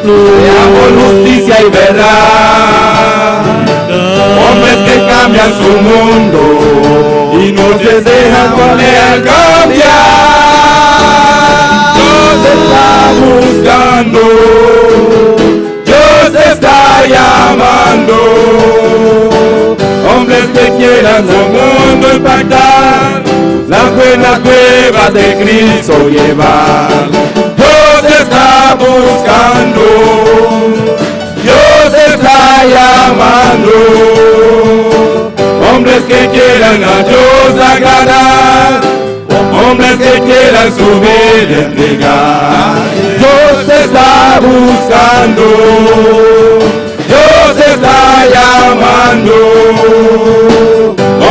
Seamos justicia y verdad. Hombres que cambian su mundo y no se dejan poner cambiar. Dios está buscando, Dios está llamando. Hombres que quieran su mundo impactar, las buenas nuevas de Cristo llevar. Dios está buscando, Dios está llamando. Hombres que quieran a Dios agradar, hombres que quieran su vida entregar. Dios está buscando, Dios está llamando.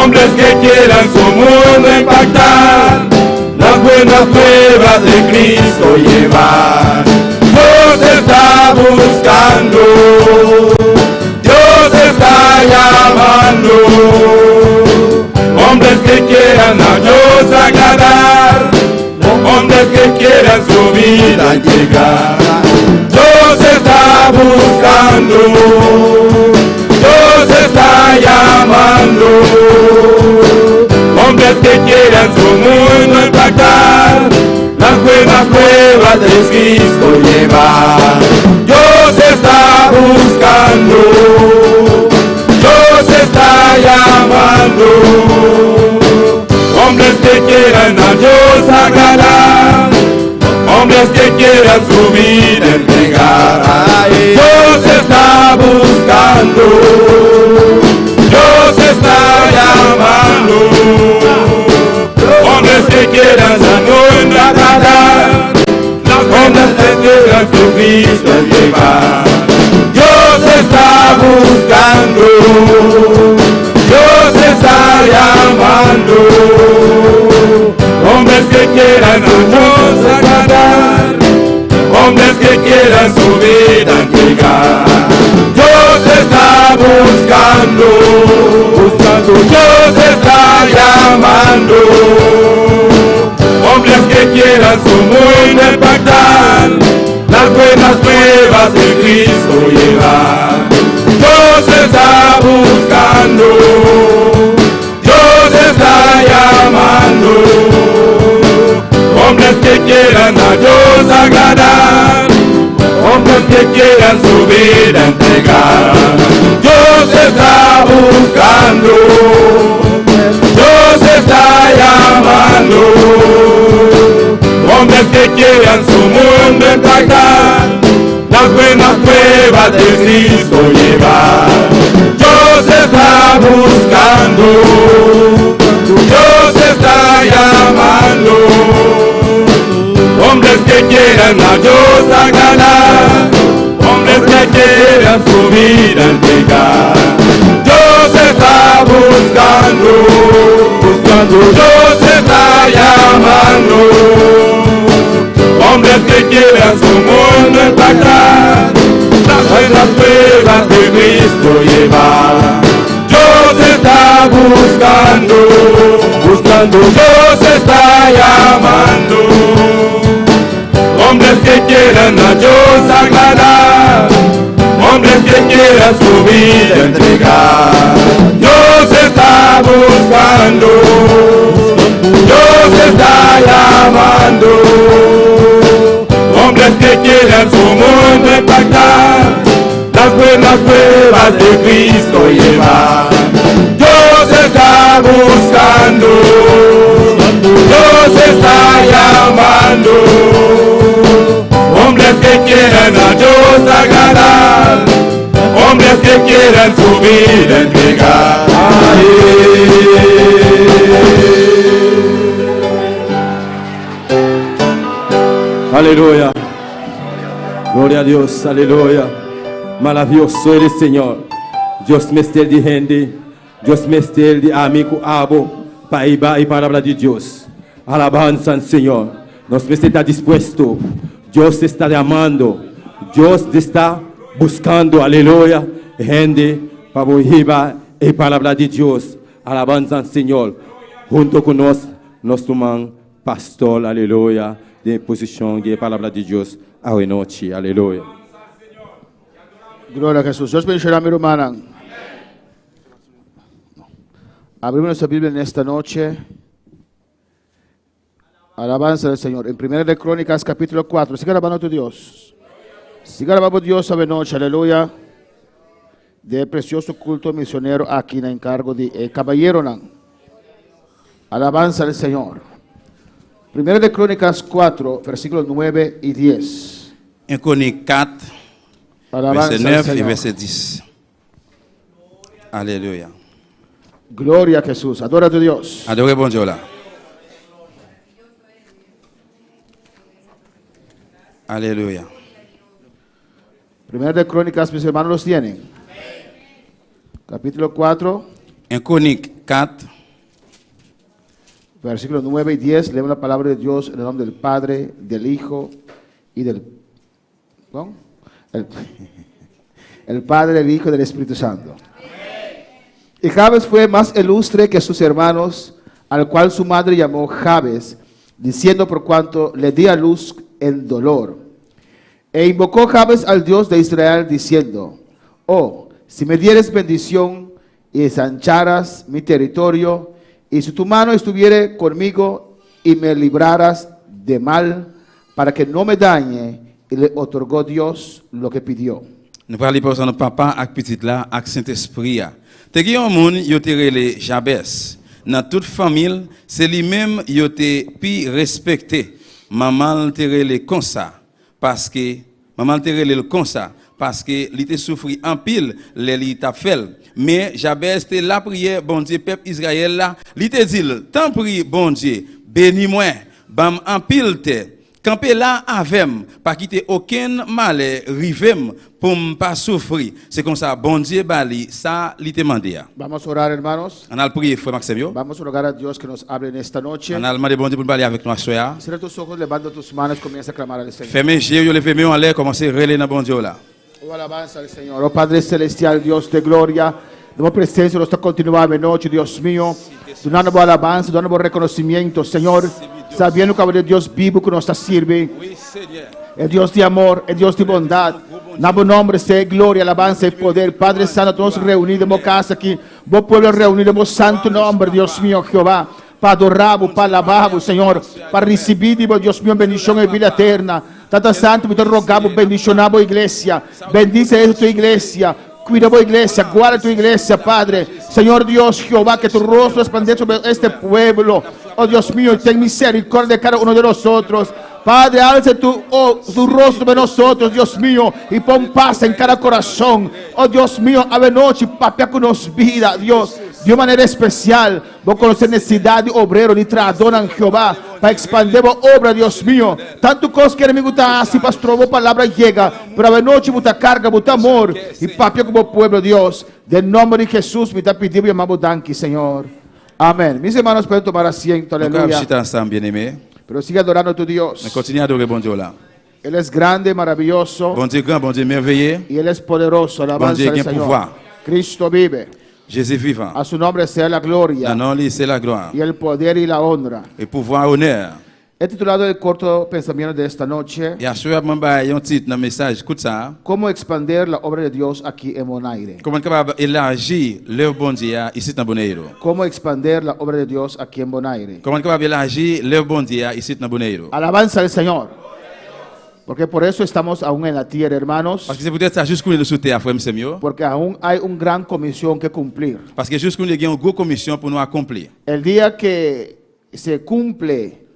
Hombres que quieran su mundo impactar, las buenas nuevas de Cristo llevar. Dios está buscando, Dios está llamando. Hombres que quieran a Dios agradar, hombres que quieran su vida llegar. Dios está buscando, Dios está llamando. Hombres que quieran su mundo impactar, las buenas nuevas de Cristo llevar. Dios está buscando, Dios está llamando. Hombres que quieran a Dios agradar, hombres que quieran su vida entregar. Dios está buscando, Dios está llamando. Hombres que quieran su mundo agradar, hombres que quieran su Cristo llevar. Dios está buscando, Dios está llamando. Hombres que quieran a Dios agradar, hombres que quieran su vida entregar. Dios está buscando, Dios está llamando. Hombres que quieran su mundo impactar, las buenas nuevas de Cristo llevar. Dios está buscando, Dios está llamando. Hombres que quieran a Dios agradar, hombres que quieran su vida entregar. Dios está buscando, Dios está llamando. Hombres que quieran su mundo impactar, las buenas nuevas de Cristo llevar. Dios está buscando, Dios está llamando. Hombres que quieran a Dios agradar, hombres que quieran su vida entregar. Dios está buscando, Dios está llamando. Hombres que quieran su mundo impactar, las buenas nuevas de Cristo llevar. Dios está buscando, Dios está llamando. Hombres que quieran a Dios agradar, hombres que quieran su vida entregar. Dios está buscando, Dios está llamando. Hombres que quieran su mundo impactar, las buenas nuevas de Cristo llevar. Dios está buscando, Dios está llamando. Hombres que quieran a Dios agradar, hombres que quieran su vida entregar. Aleluya. Gloria a Dios, aleluya. Maravilhoso eres, Senhor. Deus mestre de rende, Deus mestre de amigo abo, paiba e palavra de Deus. Alabanza, Senhor. Nosso mestre está disposto. Deus está amando. Deus está buscando, aleluya. Rende, paiba e palavra de Deus. Alabanza, Senhor. Junto conosco, nosso irmão pastor, aleluya. De posição de palavra de Deus à noite, aleluia. Gloria a Jesús. Dios bendiga a mi hermana. Abrimos nuestra Biblia en esta noche. Alabanza del Señor. En 1 de Crónicas, capítulo 4. Siga alabando a tu Dios. Siga alabando a Dios esta noche. Aleluya. De precioso culto misionero aquí en encargo de caballero. Alabanza del Señor. 1 de Crónicas 4, versículos 9 y 10. En Chronique 4, Alabanza verset del 9 et Señor. verset 10. Alléluia. Gloria a Jesús. Adora a tu Dios. Adorez bon Dieu là. Alléluia. 1 de Crónicas, mis hermanos los tienen. Capítulo 4, En Chronique 4, versículos 9 y 10. Leemos la palabra de Dios en el nombre del Padre, del Hijo y del... ¿no? El Padre, el Hijo y del Espíritu Santo. Y Jabes fue más ilustre que sus hermanos, al cual su madre llamó Jabes, diciendo por cuanto le di a luz en dolor. E invocó Jabes al Dios de Israel, diciendo: oh, si me dieres bendición y ensancharas mi territorio, y si tu mano estuviere conmigo y me libraras de mal, para que no me dañe, y le otorgó Dios lo que pidió. nous parlons pour son papa avec petit là avec Saint-Esprit. Te gen yon moun yo te rele Jabes. Dans toute famille, c'est lui-même yo te pi respecté. Maman te rele comme ça parce que maman te rele comme ça parce que li te souffri en pile les li t'a fait. Mais Jabes te la prière bon Dieu peuple Israël là, li te dit tant prie bon Dieu, bénis-moi, bam en pile te. Campé là avem, pas quitter aucun mal rivem pour m pas souffrir. C'est comme ça bon Dieu bali ça li te mandé. Vamos a orar, hermanos. On a le prier frère Maxime. Vamos a rogar a Dios que nos hable en esta noche. On a demandé bon Dieu pour parler avec nous soir. Cierra tus ojos, levanta tus manos, comienza a clamar al Señor. Fermez les yeux, yo levez en l'air, commencez à reler dans bon Dieu là. Oh, alabanza al Señor. Oh Padre Celestial, Dios de gloria. Damos presencia, nuestra continuada de noche, Dios mío. Donando alabanza, donando reconocimiento, Señor. Sabiendo que el Dios vivo que nos sirve. Oui, Seigneur. El Dios de amor, el Dios de bondad. Nabo nombre sea gloria, alabanza y poder. Padre Santo, todos reunidos en casa aquí. Vos pueblo reunido en vos santo nombre, Dios mío, Jehová. Para adorarlo, para alabarlo, Señor. Para recibir, Dios mío, bendición y vida eterna. Tata Santo, te rogamos, bendicionamos iglesia. Bendice esta tu iglesia. Cuida tu iglesia, guarda tu iglesia, Padre. Señor Dios, Jehová, que tu rostro resplandezca sobre este pueblo. Oh Dios mío, ten misericordia de cada uno de nosotros. Padre, alce tu rostro sobre nosotros, Dios mío, y pon paz en cada corazón. Oh Dios mío, ave noche, papá, que nos vida, Dios. De manera especial, vos conocer necesidad de obrero, de tradonan Jehová, para expandir vos obra, Dios mío. Tanto cosas que el enemigo está así, pastor, vos palabra llega, pero a noche vos carga, vos amor, y papá como pueblo, Dios. Del nombre de Jesús, me está pidiendo y amamos danki, Señor. Amén. Mis hermanos pueden tomar asiento, Nous aleluya. allons ensemble bien-aimés. Pero sigue adorando a tu On Dios. continue à adorer bon Dieu là. Él es grande, maravilloso, Bon Dieu grand, bon Dieu merveilleux. y Él es poderoso. Alabanza Bon Dieu, al quien Señor. pouvoir. Cristo vive. Jésus vivant. A su nombre sea la gloria, Dans nom c'est la gloire y el poder y la honra. et pouvoir honneur. He titulado el corto pensamiento de esta noche: Et à soir moi ba un titre dans message écoute ça. ¿Cómo expandir la obra de Dios aquí en Bonaire? Comment capable élargir l'œuvre bon Dieu ici dans Bonaire. ¿Cómo expandir la obra de Dios aquí en Bonaire? Comment capable élargir l'œuvre bon Dieu ici dans Bonaire. Alabanza al Señor. Porque por eso estamos aún en la tierra, hermanos. Parce que c'est peut-être ça jusqu'où nous sous terre frère Maxime. Porque aún hay una gran comisión que cumplir. Parce que jusqu'où nous avons une grosse commission pour nous accomplir. El día que se cumple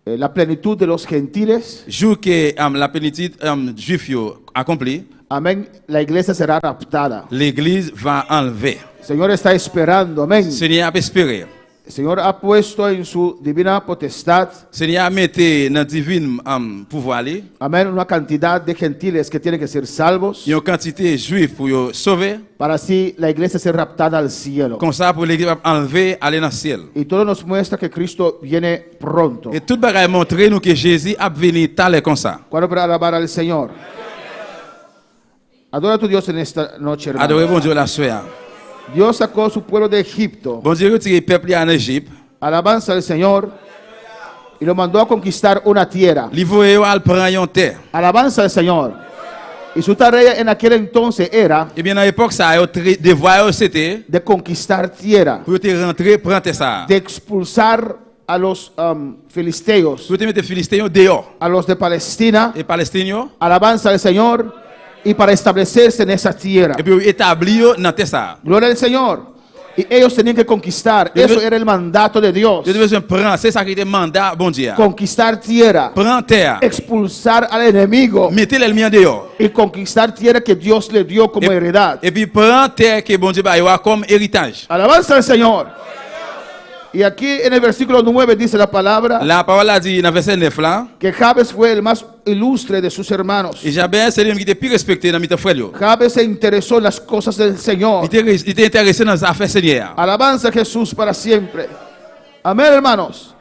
la plenitud de los gentiles, Jour que la plénitude juif yo accompli, amén, la iglesia será raptada. l'église va enlever. El Señor está esperando, amén. Seigneur a espéré. El Señor ha puesto en su divina potestad, Seigneur a mette dans divine pouvoir li, amén, una cantidad de gentiles que tienen que ser salvos, une quantité juif pour yo sauver, para así la iglesia ser raptada al cielo. comme ça pour l'église va enlever aller dans le ciel. Y todo nos muestra que Cristo viene pronto. Et tout bagaille montrer nous que Jésus a venu taler comme ça. ¿Cuándo para alabar al Señor? Adora a tu Dios en esta noche, hermano. Adorez bon Dieu la soeur. Dios sacó a su pueblo de Egipto. Bon Dieu retiré peuple en Égypte. Alabanza al Señor. Y lo mandó a conquistar una tierra. Li voye al prendre yon terre. Alabanza al Señor. Y su tarea en aquel entonces era Eh bien, dans l'époque, ça, devoir c'était de conquistar tierra, pour te rentrer, prendre ça. de expulsar a los filisteos, Pour te mettre les Philistins dehors. a los de Palestina, Et Palestiniens, alabanza al Señor, y para establecerse en esa tierra. et puis établir dans ça. Gloria al Señor. Y ellos tenían que conquistar. Yo Eso debe- era el mandato de Dios. Je devais prendre, c'est ça qui était mandat, bon Dieu. Conquistar tierra, Prends terre, expulsar al enemigo mettez l'ennemi dehors. y conquistar tierra que Dios le dio como heredad. Et puis prends terre que bon Dieu va y avoir comme héritage. Alabanza al Señor. Y aquí en el versículo 9 dice la palabra La parole a dit dans verset 9 là, que Jabes fue el más ilustre de sus hermanos. et Jabez, c'est lui qui était plus respecté dans mes frères. Jabes se interesó en las cosas del Señor. Il était intéressé dans les affaires Seigneur. Alabanza a Jesús para siempre. Amén, hermanos.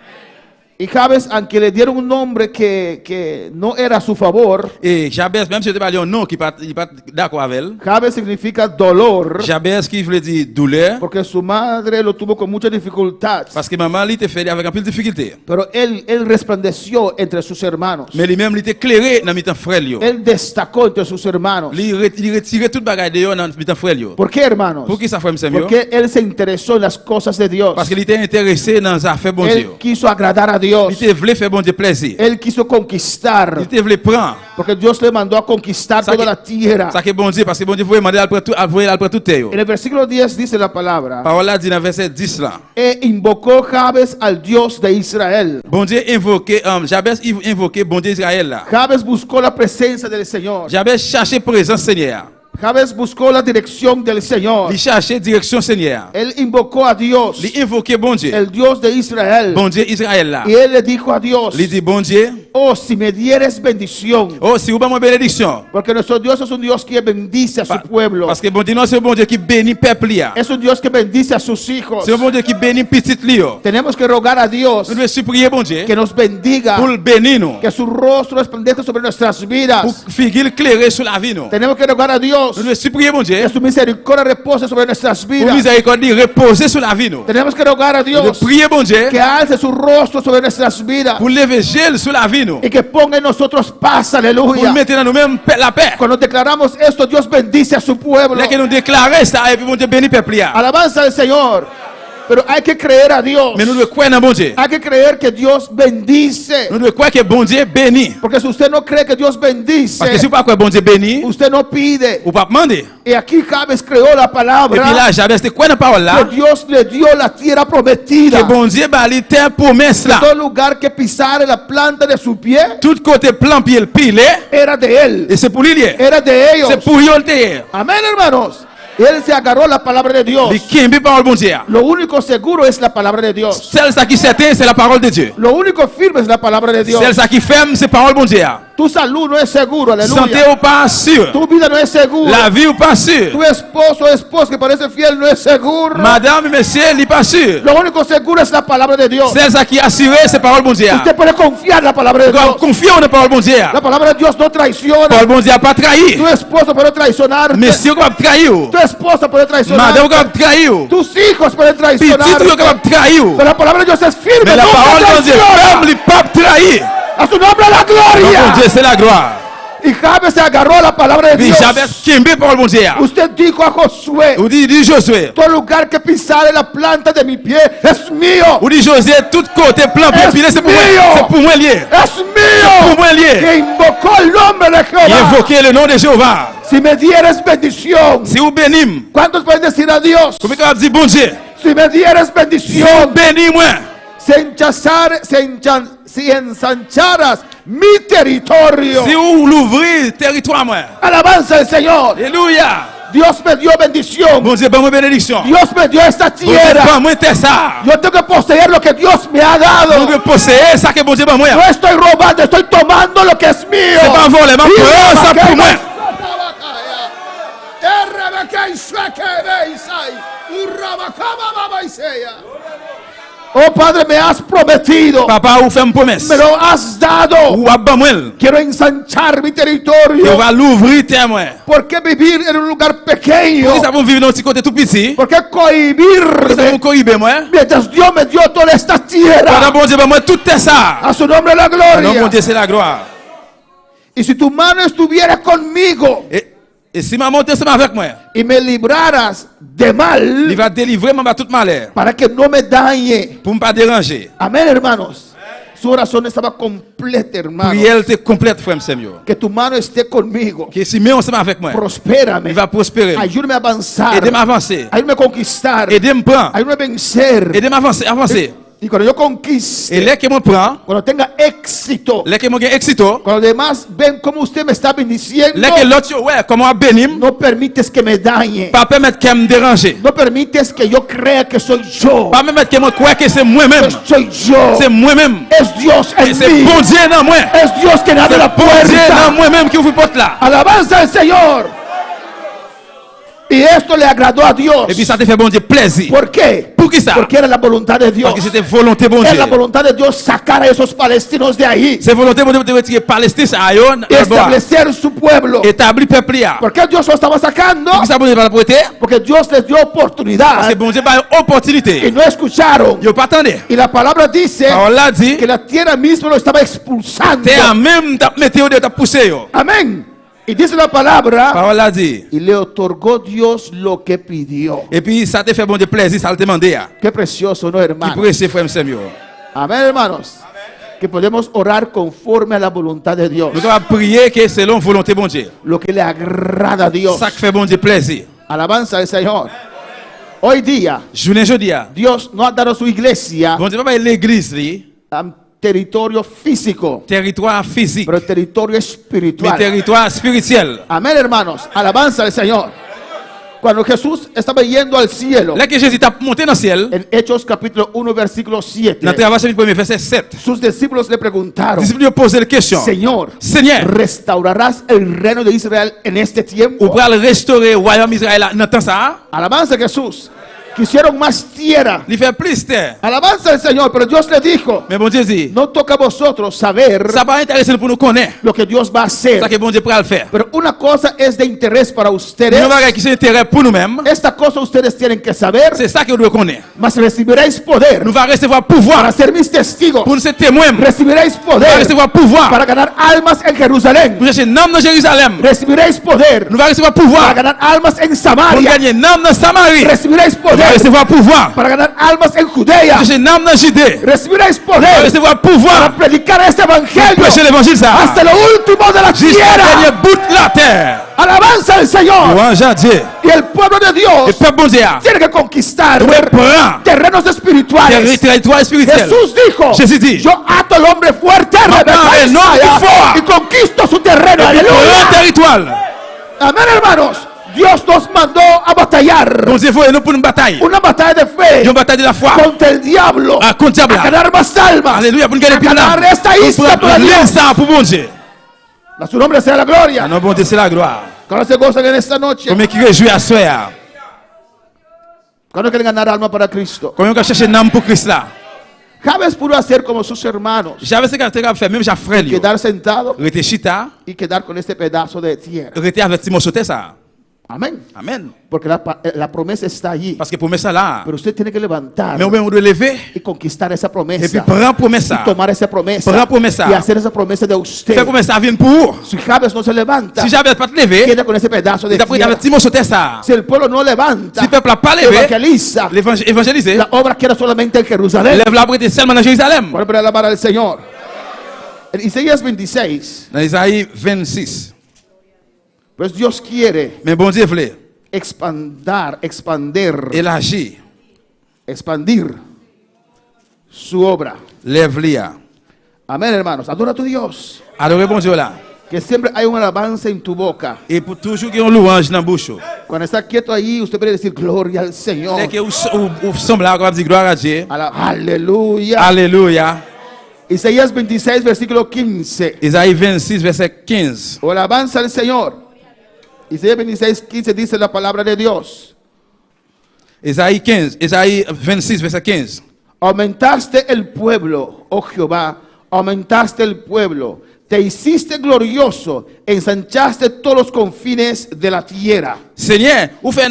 Y Jabes, aunque le dieron un nombre que no era a su favor, Et Jabez, même si tu parles un nom qui n'est pas d'accord avec elle, Jabes significa dolor, Jabez qui veut dire douleur, porque su madre lo tuvo con mucha dificultad. parce que maman lui était fait avec un peu de difficulté. Pero él resplandeció entre sus hermanos. Mais lui-même, il était éclairé dans mes frères. Él destacó entre sus hermanos. Il retirait toute bagaille dehors dans mes frères. ¿Por qué, hermanos? Pour qui ça fait, monsieur? Porque él se interesó en las cosas de Dios. Parce qu'il était intéressé dans les affaires bon Él Dieu. quiso agradar a Dios. Il voulait faire bon Dieu plaisir. Él quiso conquistar. Il voulait prendre. Porque Dios le mandó a conquistar Ça toda que- la tierra. Ça que bon Dieu, parce que bon Dieu voulait demander après tout terre. En el versículo 10 dice la palabra: Parole là dit dans verset 10 là. e invocó Jabes al Dios de Israel. Bon Dieu invoqué, Jabez invoqué bon Dieu Israël là. Jabes buscó la presencia del Señor. Jabez cherchait présence Seigneur. Jabes buscó la dirección del Señor. Il cherchait direction Seigneur. Él invocó a Dios, Il invoquait bon Dieu. el Dios de Israel. Bon Dieu Israël là. Y él le dijo a Dios: Il dit bon Dieu, oh, si me dieres bendición. oh si vous avez une bénédiction. Porque nuestro Dios es un Dios que bendice a su pueblo. Parce que bon Dieu non c'est un bon Dieu qui bénit peuple là. Es un Dios que bendice a sus hijos. C'est un bon Dieu qui bénit petit lio. Tenemos que rogar a Dios Nous devons supplier bon Dieu que nos bendiga, pour le bénir nous. que su rostro resplandezca sobre nuestras Pour vidas. figuer éclairer sur la vie nous. Tenemos que rogar a Dios Nous devons supplier bon Dieu que su misericordia repose sobre nuestras pour vidas. miséricorde reposer sur la vie nous. Tenemos que rogar a Nous devons Dios prier bon Dieu que alce su rostro sobre nuestras vidas pour lever gel sur la vie nous. y que ponga en nosotros paz. Pour Aleluya. mettre dans nous-mêmes la paix. Cuando declaramos esto, Dios bendice a su pueblo. Là que nous déclarer ça et puis bon Dieu bénit peuple là. Alabanza al Señor. Pero hay que creer a Dios. Mais nous devons croire dans bon Dieu. Hay que creer que Dios bendice. Nous devons croire que bon Dieu bénit. Porque si usted no cree que Dios bendice, Parce que si vous pas croire bon Dieu bénit, usted no pide. ou pas demander. Y aquí Jabes creó la Et puis palabra là, Jabez te croit dans parole là. que Dios le dio la tierra prometida. Que bon Dieu va aller terre promesse là. Todo lugar que pisare la planta de su pie Tout côté plan pied le pile era de él, et c'est pour lui. era de ellos. C'est pour lui le terre. Amén, hermanos. Y él se agarró a la palabra de Dios. Mais qui aime parole bon Dieu. Lo único seguro es la palabra de Dios. Celle ça qui certain c'est la parole de Dieu. Lo único firme es la palabra de Dios. Celle ça qui ferme c'est parole bon Dieu. Tu salud no es seguro, Santé aleluya. ou pas sûr. Tu vida no es seguro. La vie ou pas sûr. Tu esposo o esposa que parece fiel no es seguro. Madame et monsieur, il pas sûr. Lo único seguro es la palabra de Dios. Celle ça qui assuré c'est parole bon Dieu. Usted puede confiar en la palabra de Dios. Confiez en la parole bon Dieu. La palabra de Dios no traiciona. Parole bon Dieu a pas trahi. Tu esposo puede traicionarte. Monsieur capable trahir. Tu esposa puede traicionarte. Madame capable trahir. Tus hijos pueden Petit traicionarte. capable trahir. Pero la palabra de Dios es firme. Mais la nunca parole bon Dieu traiciona. ferme, il pas trahir. A su nombre la Donc bon gloria. Dieu c'est la gloire. Y Jabes se agarró a la palabra de Puis Dios. Jabez quimbe parole bon Dieu. Usted dijo a Josué: Ou dit Josué. todo lugar que pisare la planta de mi pie es mío. Ou dit José, tout côté plan Es pied c'est pour moi. mío. C'est pour moi lié. Es mío. Pour moi lié. Que invocó el nombre de Il Jehová. invoquait le nom de Jéhovah. Si me dieres bendición. Si vous bénis, ¿Cuántos pueden decir a Dios? vous pouvez dire bon Dieu. Si me dieres Si vous bendición. bénis moi. Si ensancharas mi territorio. Si vous l'ouvrez territoire moi. Alabanza al Señor. Alléluia. Dios me dio bendición. Bon Dieu, bonne bénédiction. Dios me dio esta Bon Dieu, tierra. pas moi t'es ça. Yo tengo que poseer lo que Dios me ha Vous dado. devez posséder ça que bon Dieu ba moi. No estoy robando, estoy tomando lo que es mío. C'est pas voler, mais prends ça pour moi. Oh Padre, me has prometido, Papa, vous faites une promesse. me lo has dado. Ou abba moi. Quiero ensanchar mi Vous territorio. va l'ouvrir terre moi. ¿Por qué vivir en un lugar pequeño? Pourquoi ça vous vivre dans un petit côté tout petit? ¿Por qué Pourquoi ça vous cohibirme cohiber moi? mientras Dios me dio toda esta Pendant tierra? bon Dieu ba moi tout est ça. A su nombre la Non, bon gloria. Dieu c'est la gloire. Y si tu mano estuviera conmigo Et si ma monte ensemble avec moi, y me libraras de il mal va délivrer moi de tout malheur. para que no me dañe. Pour ne pas déranger. Amén, hermanos. Su oración estaba completa, hermanos. Prière était complète, frère Seigneur. Que tu mano esté conmigo. Que si met ensemble avec moi, Prospérame. il va prospérer. Ayúdame a avanzar. Aidez-moi à avancer. Ayúdame a conquistar. Aidez-moi à prendre. Ayúdame a vencer. Aidez-moi à avancer. Avancer. Y cuando yo conquiste, Et là que je prends, cuando tenga éxito, là que je gagne éxito, cuando los demás ven cómo usted me está bendiciendo, là que l'autre, ouais, comment bénir, no permites que me dañe. pas permettre qu'elle me dérange. No permites que yo crea que soy yo. Pas permettre qu'elle me croie que c'est moi-même. Soy yo. C'est moi-même. Es Dios Et en c'est mí. bon Dieu dans moi. Es Dios que abre la Bon Dieu dans puerta. moi-même qui ouvre la porte là. Alabanza al Señor. Y esto le agradó a Dios. Et puis ça te fait bon Dieu plaisir. ¿Por qué? Pour qui ça? Porque era la voluntad de Dios. Parce que c'était volonté bon Era Dieu. la voluntad de Dios sacar a esos palestinos de ahí C'est volonté bon Dieu de retirer Palestine à Ayon. y establecer su pueblo. Établir peuple là. ¿Por qué Dios lo estaba sacando? Pour qui ça bon Dieu va la prêter? Porque Dios les dio Parce oportunidad que bon Dieu va une y opportunité. no escucharon. Yo pas attendez. Y la palabra dice On l'a dit. que la tierra misma lo estaba expulsando. T'es en même ta météo de ta poussé yo. Amén. Y dice la palabra, Parole l'a dit. y le otorgó Dios lo que pidió. Et puis ça te fait bon Dieu plaisir, ça te demandé. Qué precioso, ¿no, Qui hermano? presse frère Seigneur. Amén, hermanos. Que podemos orar conforme a la voluntad de Dios. Nous devons prier que selon volonté bon Dieu. Lo que le agrada a Dios. Ça qui fait bon Dieu plaisir. Alabanza al Señor. Hoy día, Journée jeudi, Dios no ha dado a su iglesia bon Dieu va l'église li, territorio físico, territoire physique, pero territorio mais espiritual. territoire spirituel. Amén, hermanos. Alabanza al Señor. Cuando Jesús estaba yendo al cielo, Là que Jésus t'a monté dans le ciel, en Hechos capítulo 1, versículo 7, dans le verset 1er, verset 7, sus discípulos le preguntaron, les disciples lui ont posé la question. Señor, Seigneur, ¿restaurarás el reino de Israel en este ou tiempo? pour restaurer le royaume d'Israël dans le temps ça, Alabanza a Jesús. Quisieron más tierra. il fait plus terre. Alabanza al Señor, pero Dios le dijo, Mais bon Dieu dit, no toca a vosotros saber ça va intéresser pour nous connaître. lo que Dios va a hacer. Ça que bon Dieu pourra le faire. Pero una cosa es de interés para ustedes. Nous avons qui c'est intérêt pour nous-mêmes. Esta cosa ustedes tienen que saber, C'est ça que nous devons connaître. mas recibiréis poder Nous allons recevoir para pouvoir ser mis testigos. pour nous ser témoins. Nous Recibiréis allons poder recevoir pouvoir para ganar almas en Jerusalén. pour chercher un homme dans Jérusalem. Recibiréis poder Nous allons recevoir para pouvoir ganar almas en pour Samaria. gagner un homme dans Samarie. Recibiréis Nous allons poder recevoir pouvoir para ganar almas en pour Judea. chercher un homme dans Judée. Recibiréis Nous allons poder recevoir para pouvoir predicar este pour evangelio prêcher l'évangile ça. hasta lo último de la Jusqu'à tierra. dernier bout de la terre. Alabanza al Señor. Louange à Dieu. Y el pueblo de Et Dios peuple bon Dieu, tiene que conquistar prend terrenos espirituales. territoire spirituel. Jesús dijo, Jésus dit, yo ato al hombre fuerte Maintenant, el hombre fort. y conquisto su terreno. prend Aleluya. territoire. Amén, hermanos. Dios nos mandó a batallar. Bon Dieu, faut nous pour une bataille. Una batalla de fe Une bataille de la foi. contra el diablo. Ah, contre diable. A ganar más almas. Alléluia, pour nous gagner A plus ganar d'âme. esta isla Pour para Dios. ça pour bon Dieu. A su nombre sea la gloria. Non, bon Dieu, c'est la gloire. Cuando se gozan en esta noche. Combien qui réjouit à soi? Cuando quieren ganar alma para Cristo. Combien qui cherche un âme pour Christ là? Javes pudo hacer como sus hermanos. J'avais ce que faire, même j'ai frère lui. Quedar sentado Rete chita, y quedar con este pedazo de tierra. rete avec Timon sauter ça. Amén. Amen. Porque la promesa está allí. Parce que promesse ça là. Pero usted tiene que levantar Mais on doit lever y conquistar esa et promesa. puis prendre promesse ça. Y tomar esa promesa. Prends promesa. Y hacer esa promesa de usted. Faire promesse ça vient pour. Si Javes no se levanta, Si j'avais pas te lever, queda con ese pedazo de il après tierra. avec Timon sauter ça. Si el pueblo no levanta, Si le peuple n'a pas levé, evangeliza, évangéliser, la obra queda solamente en Jerusalén. lève la bride seulement dans Jérusalem. Por alabar al Señor. En Isaías 26, Dans Isaïe 26. pues Dios quiere Mais bon Dieu voulait expandir su obra. lève-le. Amén, hermanos. Adora a tu Dios. Adorez bon Dieu là. Que siempre hay un alabanza en tu boca. Et pour toujours qu'il y ait une louange dans la bouche. Cuando está quieto ahí, usted puede decir gloria al Señor. Dès que vous sommes là, on va dire gloire à Dieu. Aleluya. Alléluia. Isaías 26, versículo 15. Isaïe 26, verset 15. O alabanza al Señor. Isaías 26, 15 dice la palabra de Dios. Isaïe 26, verset 15. Aumentaste el pueblo, oh Jehová, aumentaste el pueblo. Te hiciste glorioso, ensanchaste todos los confines de la tierra. Seigneur, ou fait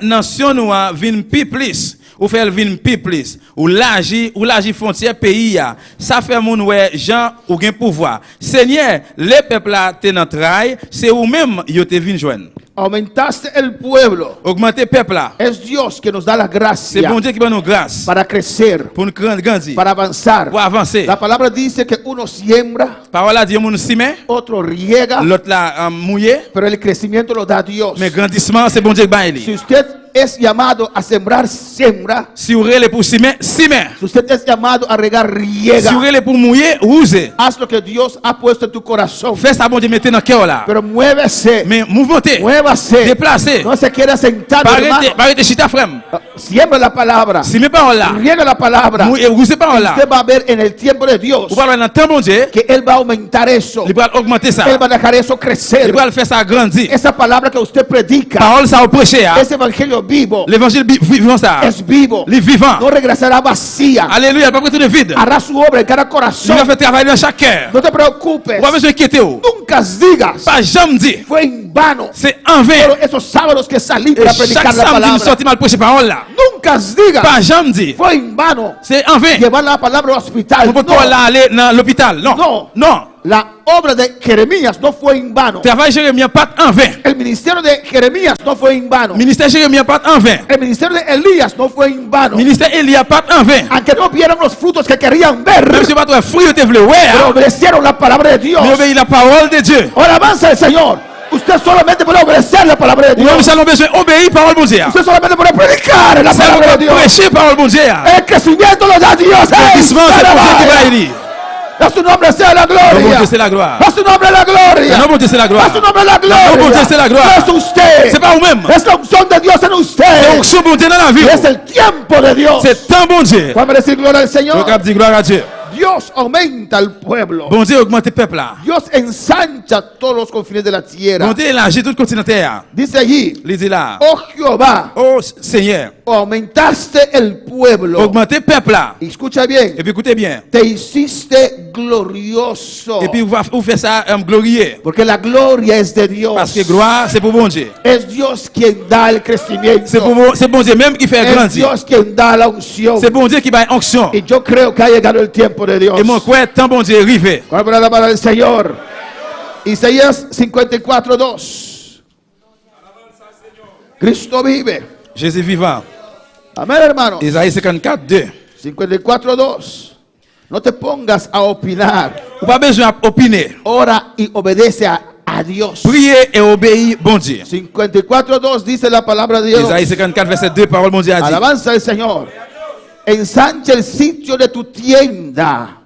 nation nous vin plus. ou faire le vin plus, ou l'agir frontière pays ya. Ça fait mon ouais gens ou gain pouvoir. Seigneur, les peuples là te dans trail, c'est ou même yo te vinn joindre. Aumentaste el pueblo. Augmenter peuple là. Es Dios que nos da la C'est gracia bon Dieu qui donne nous grâce para crecer, pour nous grandir, para avanzar. pour avancer. La palabra dice que uno siembra, Parole là dit mon simet, otro riega, l'autre là mouillé, pero el crecimiento lo da Dios. mais grandissement c'est bon Dieu qui baille. Si usted es llamado a sembrar, siembra. Si vous relez pour simet, simet. Si usted es llamado a regar, Si riega. vous relez pour mouiller, rousez. Haz lo que Dios ha puesto en tu corazón. Fais ça bon Dieu mettez dans cœur là. Pero muévese, Mais mouvementez, muévase. déplacez. No se queda sentado, hermano. Arrêtez chita frère. Siembra la palabra. Si mes paroles là, Riega la palabra. rousez paroles là. Usted va a ver en el tiempo de Dios Vous parlez dans le temps bon Dieu, que Él va a aumentar eso. il va augmenter ça. Él va a dejar eso Il crecer. va faire ça grandir. Esa palabra que usted predica, Parole ça au prêcher. ese evangelio vivo, L'évangile vivant ça. es vivo. Les vivants. No regresará vacía. Alléluia, il va pas retourner vide. Hará su obra en cada Il corazón. va faire travailler dans chaque cœur. No te preocupes. Vous pas besoin d'inquiéter. Nunca digas, Pas jamais dire. fue en vano. C'est en Pero vain. esos sábados que salí Et para chaque predicar la samedi, nous palabra, sortons mal prêcher parole là. nunca digas, Pas jamais dire. fue en vano C'est en vain. llevar la palabra al hospital. Vous ne pouvez pas No, là aller dans l'hôpital. Non. No. Non. la obra de Jeremías no fue en vano. Travail Jérémie pas en vain. El ministerio de Jeremías no fue en vano. Ministère Jérémie pas en vain. El ministerio de Elías no fue en vano. Ministère Elia pas en vain. Aunque no vieron los frutos que querían ver, Même si pas toi fruit te voulez pero ouais. obedecieron la palabra de Dios. Mais obéir la parole de Dieu. Ahora avanza el Señor. Usted solamente puede obedecer la palabra de Nous Dios. avons besoin d'obéir parole de Dieu. Usted solamente puede predicar la C'est palabra de Dios. prêcher parole de Dieu. El crecimiento lo da Dios. Grandissement c'est pour Dieu qui va aider. A su nombre sea la Le nom de gloria. Dieu c'est la gloire. A su nombre la gloria. Le nom de Dieu c'est la gloire. A su nombre la Le nom de gloria. Dieu c'est la gloire. No es usted. C'est pas vous-même. Es la unción de Dios en usted. Donc son bon Dieu dans la vie. Es el tiempo de Dios. C'est tant bon Dieu. Vamos a decir gloria al Donc Señor. on dit gloire à Dieu. Dios aumenta al pueblo. Bon Dieu augmente le peuple là. Dios ensancha todos los confines de la tierra. Bon Dieu élargit tout le continent terre. Dice allí, Il dit là. oh Jehová, Oh Seigneur, aumentaste el pueblo. augmentez le peuple là. Y escucha bien, Et puis écoutez bien. te hiciste glorioso. Et puis vous faites ça glorieux. Porque la gloria es de Dios. Parce que gloire c'est pour bon Dieu. Es Dios quien da el crecimiento. C'est bon Dieu même qui fait Es grandir. Dios quien da la unción. C'est bon Dieu qui va onction. Y yo creo que ha llegado el tiempo de Dios. Et mon croix tant bon Dieu arrivé. ¿Cuál es la palabra del Señor? Isaías 54:2. Cristo vive. Jésus vivant. Amén, hermano. Isaïe 54, 2. 54:2. No te pongas a opinar. Ou pas besoin d'opiner. Ora y obedece a Dios. Priez et obéis, bon Dieu. 54:2 dice la palabra de Dios. Isaïe 54, verset 2, parole bon Dieu a dit. Alabanza al Señor. Ensancha el sitio de tu tienda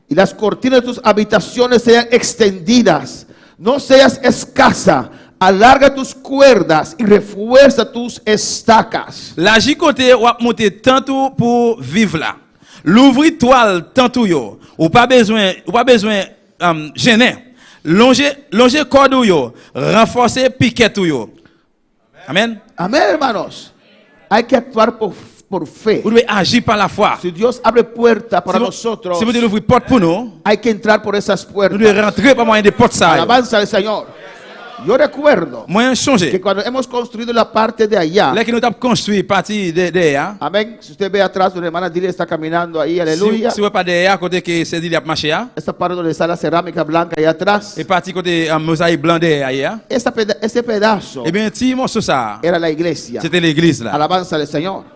y las cortinas de tus habitaciones sean extendidas. No seas escasa. Alarga tus cuerdas y refuerza tus estacas. La côté ou a monter tantôt pour vivre là. L'ouvrir toile tantôt yo. Ou pas besoin gêner. Longer corde yo. Renforcer piquet yo. Amen. Amén, hermanos. Hay que actuar por fe. Vous devez agir par la foi. Si Dios abre puertas para Si nosotros, vous devez ouvrir porte pour nous, hay que entrar por esas nous puertas. devons rentrer par moyen des portes ça. Alabanza al Señor. Yo recuerdo Moyen que changer. cuando hemos construido la parte de allá, Là que nous avons construit partie de amén. Si usted ve atrás, una hermana Dile está caminando ahí, aleluya. Si vous pas derrière côté que c'est dit a marché là. Esta parte donde está la cerámica blanca allá atrás, Et parti côté mosaïque blanc derrière. ese pedazo Eh bien, petit morceau ça. era la iglesia. C'était l'église là. Alabanza al Señor.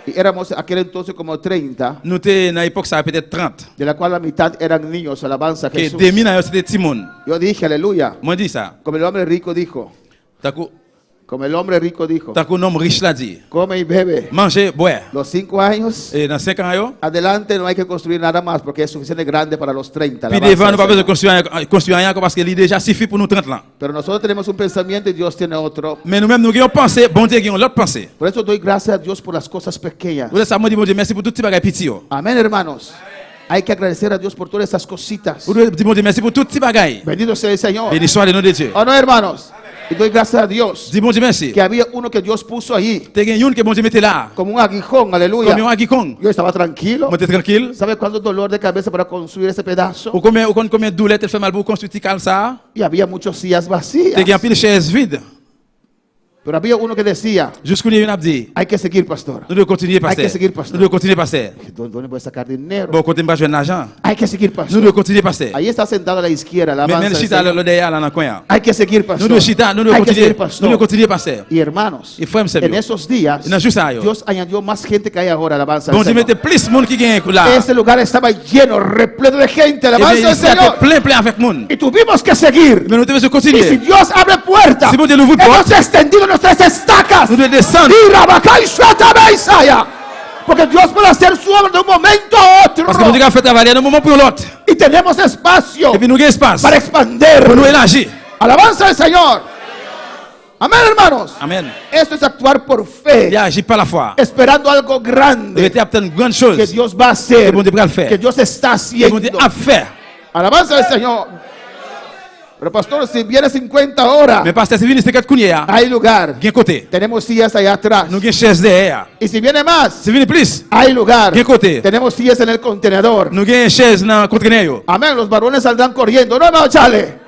Y éramos aquel entonces como 30, Nous étions dans l'époque ça peut-être 30. de la cual la mitad eran niños. Alabanza a Que Jesús. demi dans c'était Timon. Yo dije, aleluya. Moi dis ça. Como el hombre rico dijo, como el hombre rico dijo, Tant qu'on homme riche l'a dit. come y bebe. Manger, boire. Los 5 años, Et dans 5 ans yo, adelante no hay que construir nada más porque es suficiente grande para los 30. puis alabanza devant al nous pas besoin Señor. de construire rien parce que l'idée déjà suffit pour nous 30 ans. Pero nosotros tenemos un pensamiento y Dios tiene otro. Mais nous-mêmes nous avons pensé, bon Dieu avons l'autre pensée. Por eso doy gracias a Dios por las cosas pequeñas. Vous ça moi dit bon Dieu merci pour tout petit bagage petit yo. Amén, hermanos. Hay que agradecer a Dios por todas esas cositas. Vous dire bon Dieu merci pour tout petit bagage. Bendito sea el Señor. Béni soit le nom de Dieu. ¿O no, hermanos? Y doy gracias a Dios Dis bon Dieu merci. que había uno que Dios puso allí Te gen yon que bon Dieu mette là. como un aguijón, Comme aleluya. un aguicon. Yo estaba tranquilo. Moi t'es tranquille. ¿Sabe cuánto dolor de cabeza para construir ese pedazo? Ou combien de douleur te fait mal pour construire cal ça? Y había muchas sillas Te vacías. gen pile chaise vide. Pero había uno que decía, Jusqu'où il y a dit, hay que seguir, pastor. nous devons continuer, Hay que pasteur. seguir, pastor. Nous devons continuer, pasteur. ¿Dónde voy a sacar dinero? Bon, côté pas jouer de l'argent. Hay que seguir, Nous pastor. devons continuer, pasteur. Ahí está sentado a la izquierda, la Mais alabanza même del chita Señor. le derrière là dans le coin. Hay que seguir, Nous pastor. devons chita, nous devons Hay que continuer, seguir, nous pastor. devons continuer, pasteur. Y hermanos, Y frères, en esos días, En esos años. Dios añadió más gente que hay ahora, alabanza Bon del Dieu Señor. mettez plus de monde qui gagne là. Ese lugar estaba lleno, repleto de gente, Et bien, alabanza del ici, il y a Señor. plein avec monde. Y tuvimos que seguir. Mais nous devons Y si continuer. Dios abre puertas, Si Dios ouvre hemos puertas, extendido nuestras estacas. Nous devons descendre. Y Rabacay Shatabe Isaiah. Porque Dios puede hacer su obra de un momento a otro. Parce que nous devons faire travailler d'un moment pour l'autre. Y tenemos espacio Et puis nous avons espace para expander. pour nous élargir. Alabanza al Señor. Amén, hermanos. Amen. Esto es actuar por Il fe, agit par la foi. esperando algo Il grande était à une grande que chose. Dios va a hacer, Que bon Dieu va le faire. que Dios está Que bon Dieu haciendo. a fait. Alabanza al Señor. Pero pastor, si viene 50 horas, Mais pasteur, c'est venu, c'est quatre cougniers. hay lugar. Bien côté. Tenemos sillas allá atrás. Nous avons une chaise derrière. Y si viene más, C'est venu plus. hay lugar. ¿Qué côté? Tenemos sillas en el contenedor. Nous avons une chaise dans le conteneur. Amén. Los varones saldrán corriendo. No, no, chale.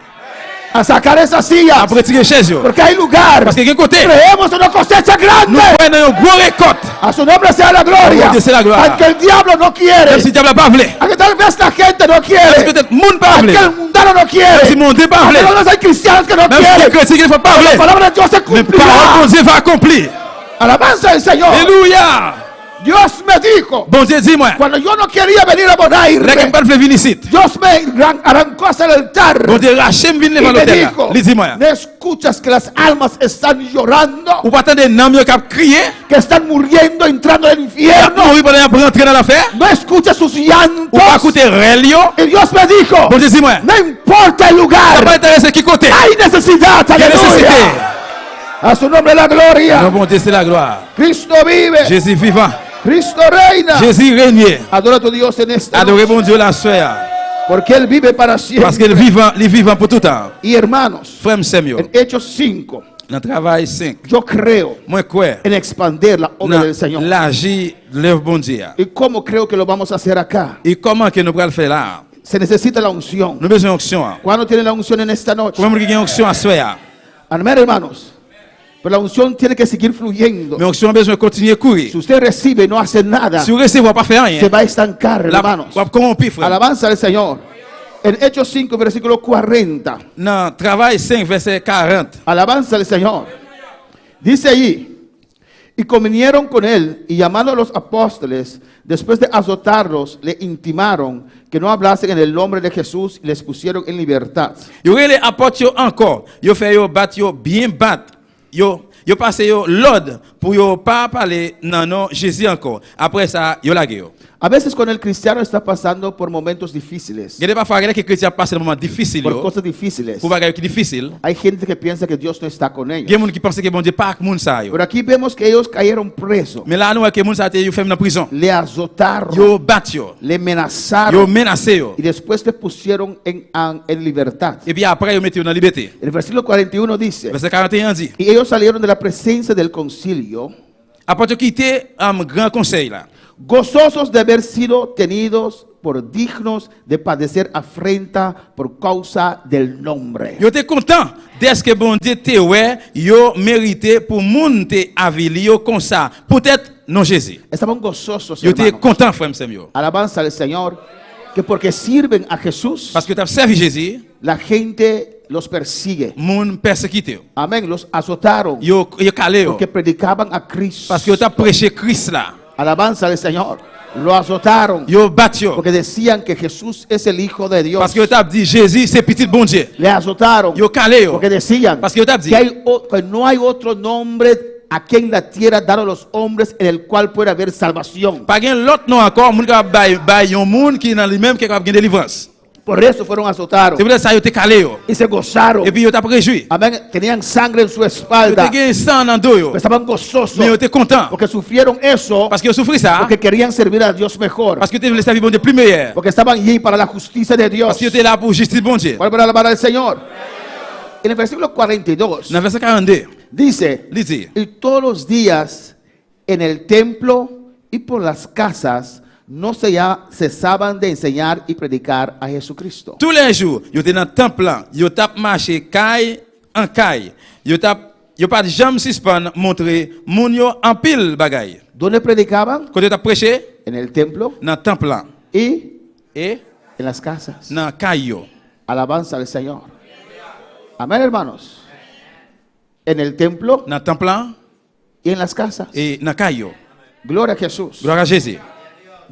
A sacar esas sillas. Après, tirer une chaise. Porque hay lugar. Parce que un côté, Creemos en una cosecha nous grande. prenons une grosse récolte. A su nombre sea la gloria. A Dieu sea la gloria. Aunque el diablo no quiere. Même si le diable n'a pas voulu. Aunque tal vez la gente no Même si quiere. peut-être le monde n'a pas voulu. Aunque el mundano no quiere. Même si le monde n'a pas voulu. Aunque tal vez hay cristianos que no Même si les quieren. chrétiens ne font pas La voulu. palabra de Dios se Mais parole de cumplirá. Dieu va accomplir. Alabanza del Señor. Alléluia. Dios me dijo, Bon Dieu, dis-moi. cuando yo no quería venir a Là, Bonaire, quand je venir ici. Dios me arrancó hacia el altar. Bon Dieu, Rachem vient Y devant me l'hôtel. dijo, Dis-moi. ¿no escuchas que las almas están llorando? Ou pas attendre un homme qui a crié. Que están muriendo, entrando al Il a infierno. mouru pendant qu'il rentrer dans l'affaire. No escuchas sus Ou pas llantos. écouter Relio. Y Dios me dijo, Bon Dieu, dis-moi. no importa el Ça lugar, va intéresser qui côté. hay necesidad, Il y a nécessité. aleluya. A su nombre la Non, gloria. bon Dieu, c'est la gloire. Cristo vive, Jésus vivant. Cristo reina. Jésus règne. Adora a tu Dios en esta Adorez noche, bon Dieu la soeur. porque Él vive para Parce siempre. qu'il est vivant pour tout temps. Y hermanos, Frère Samuel, en Hechos 5, dans le travail 5, yo creo moi quoi, en expandir la obra del Señor. l'agir de l'œuvre bon Dieu. ¿Y cómo creo que lo vamos a hacer acá? Et comment que nous pouvons le faire là? Se necesita la unción. Nous avons besoin d'onction. ¿Cuándo tiene la unción en esta noche? Comment nous avons onction à soir? Amén, hermanos. Pero la unción tiene que seguir fluyendo. Mais onction a besoin de continuer à courir. Si usted recibe y no hace nada, Si vous recevez pas faire se rien, va a estancar, la hermanos. va corrompu, frère. Alabanza al Señor. En Hechos 5, versículo 40. Dans travail 5, verset 40. Alabanza al Señor. Dice allí, y convinieron con él y llamando a los apóstoles, después de azotarlos, le intimaron que no hablasen en el nombre de Jesús y les pusieron en libertad. Yo les apporte yo encore. Yo fait yo bat yo bien bat. Yo passe yo l'ordre pour yo pas parler non non Jésus encore. Après ça, yo la yo. A veces cuando el cristiano está pasando por momentos difíciles, Gade pas faire que chrétien passe un moment difficile por yo. cosas difíciles, Pour bagay qui difficile. hay gente que piensa que Dios no está con Il y a ellos. monde qui pense que bon Dieu pas moun sa yo. Pero aquí vemos que ellos cayeron presos, Mais là nous que moun sa te yo fait dans prison. le azotaron, Yo bat yo. le Yo amenazaron menacé yo. y después le pusieron en libertad. Et puis après yo mette yo dans liberté. El versículo 41 dice, Verset 41 dit. y ellos salieron de la presencia del concilio, Après yo quitter un grand conseil là. gozosos de haber sido tenidos por dignos de padecer afrenta por causa del nombre. Yo te content d'est-ce que bon Dieu te ouais, yo mérité pour moun te avili yo comme ça. Peut-être non Jésus. Estaban gozosos, Yo te hermanos. content frère Samuel. Alabanza al Señor, que porque sirven a Jesús, Parce que tu as servi Jésus, la gente los persigue. moun persécuté. Amén, los azotaron Yo calé yo. porque predicaban a Cristo. Parce que yo t'as prêché Christ là. Alabanza al Señor. Lo azotaron Yo bat yo. porque decían que Jesús es el Hijo de Dios. Parce que yo t'as dit Jésus c'est petit bon Dieu. Le azotaron Yo calé yo. porque decían Parce que yo t'ai dit. que no hay otro nombre aquí en la tierra dado a los hombres en el cual puede haber salvación. Pas gen l'autre non encore, moun ka bay yon moun qui dans lui-même qui capable gen délivrance. Por eso fueron azotados C'est pour ça yo te calé yo. y se gozaron. Et puis yo t'as réjoui. Amén. Tenían sangre en su Yo espalda, te gen sang dans dos yo. pero estaban gozosos Mais yo te content. porque sufrieron eso, Parce que yo souffri ça. porque querían servir a Dios mejor, Parce que tu voulais servir bon Dieu plus meilleur. porque estaban allí para la justicia de Dios. Parce que tu es là pour justice bon Dieu. Vuelven a alabar al Señor. En el versículo 42 Dans verset 42, dice, il dit, y todos los días en el templo y por las casas no cesaban de enseñar y predicar a Jesucristo. tous les jours, yo te dans temple là, yo tap marché caille en caille. Yo tap yo pas jamais suspend montrer moun yo en pile bagay. ¿Dónde predicaban? Quand tu as prêché En el templo dans temple là y et en las casas. dans caillou. Alabanza al Señor. Amén, hermanos. En el templo Dans temple là y en las casas. et dans caillou. Gloria a Jesús. Gloire à Jésus.